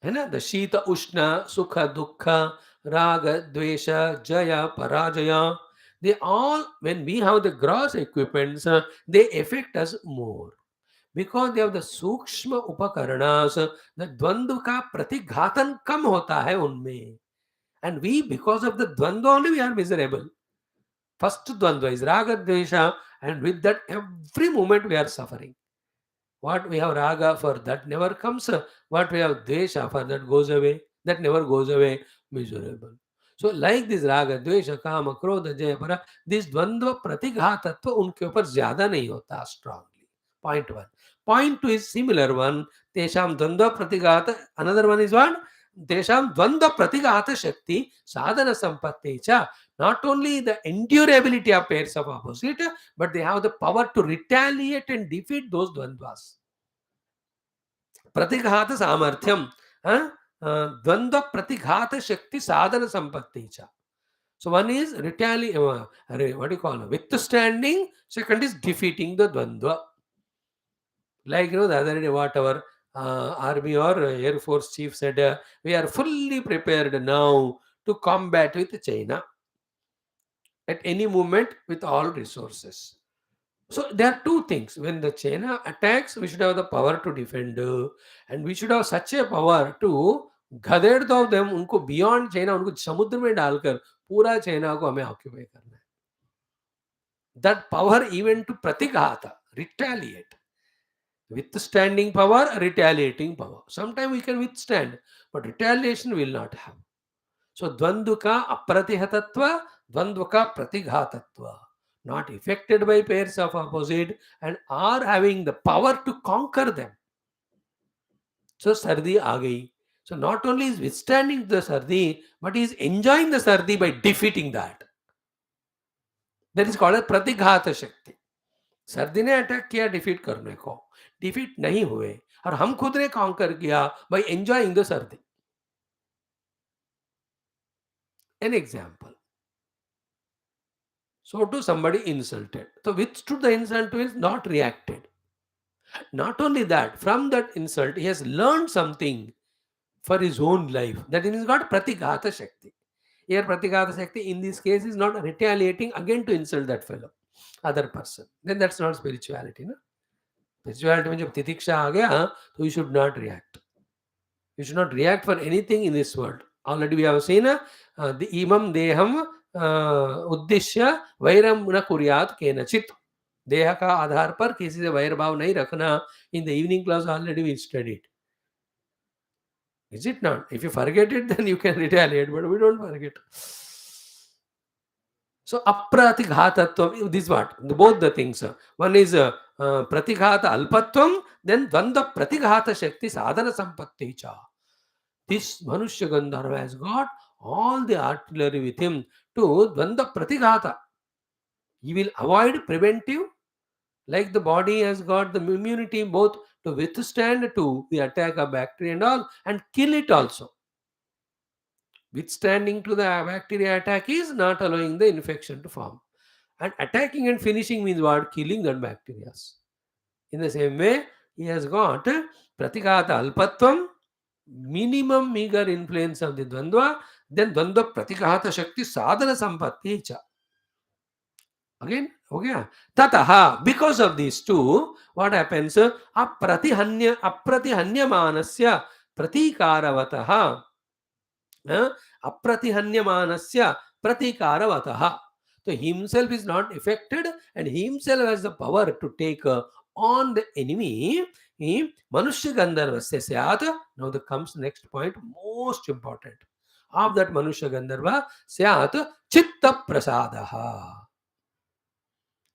है ना? The Shita Ushna, Sukha Dukha, Raga, Dvesha, Jaya, Parajaya. They all, when we have the gross equipments, they affect us more. Because they have the सूक्ष्म उपकरणास, the द्वंद्व का प्रतिघातन कम होता है उनमें. And we, because of the dvandva only, we are miserable. First dvandva is raga dvesha, and with that every moment we are suffering. What we have raga for, that never comes. What we have dvesha for, that goes away. That never goes away. Miserable. So like this raga dvesha kama krodha jaya para, this dvandva pratighatatva unke upar zyada nahi hota strongly. Point one. Point two is similar one. Tesham dvandva pratighata. Another one is what? Tesham dvandva pratighata shakti sadhana sampatti cha. Not only the endurability of pairs of opposite, but they have the power to retaliate and defeat those dvandvas. Pratighata samarthyam. Dvandva pratighata shakti sadhana sampatti cha. So one is what do you call it? Withstanding. Second is defeating the dvandva. Like, the other day, what our Army or Air Force chief said, we are fully prepared now to combat with China at any moment with all resources. So there are two things. When the China attacks, we should have the power to defend, and we should have such a power to गधेड़ दो them, उनको beyond China, उनको समुद्र में डालकर पूरा China को हमें occupy करना है. That power even to प्रतिघात, retaliate. Withstanding power, retaliating power. Sometimes we can withstand, but retaliation will not have. So dvandvuka apratihatatva, dvandvuka pratighatatva. Not affected by pairs of opposite and are having the power to conquer them. So sardi aa gayi. So not only is withstanding the sardi, but he is enjoying the sardi by defeating that. That is called a pratighata shakti. सर्दी ने attack किया defeat करने को, defeat नहीं हुए, और हम खुद ने कॉन्कर किया बाय एंजॉयिंग द सर्दी. An example. So to somebody insulted. So withstood the insult is not reacted. Not only that, from that insult, he has learned something for his own life. That is got pratighata shakti. Here pratighata shakti in this case is not retaliating again to insult that fellow, other person. Then that's not spirituality. No? Spirituality में जब तितिक्षा आ गया, तो you should not react. You should not react for anything in this world. Already we have seen the imam deham uddishya vairam na kuryat kenachit. देह का आधार पर किसी से वैर भाव नहीं रखना. In the evening class already we studied. Is it not? If you forget it, then you can retaliate, but we don't forget. So apratighatattvam, this is what? Both the things. One is pratighata alpatvam, then dvandva pratighata shakti sadhana sampatti cha. This Manushya Gandharva has got all the artillery with him to dvandva pratighata. He will avoid preventive, like the body has got the immunity both to withstand to the attack of bacteria and all, and kill it also. Withstanding to the bacteria attack is not allowing the infection to form. And attacking and finishing means what? Killing that bacteria. In the same way, he has got pratighata alpatvam, minimum meager influence of the dvandva, then dvandva pratighata shakti sadhana sampatti cha. Again, okay. Tataha, because of these two, what happens? Apratihanya pratikaravatah. Apratihanya pratikaravatah. So himself is not affected and himself has the power to take on the enemy. Manushya Gandharvasya syat. Now there comes next point, most important. Of that Manushya Gandharva syat chitta prasadaha.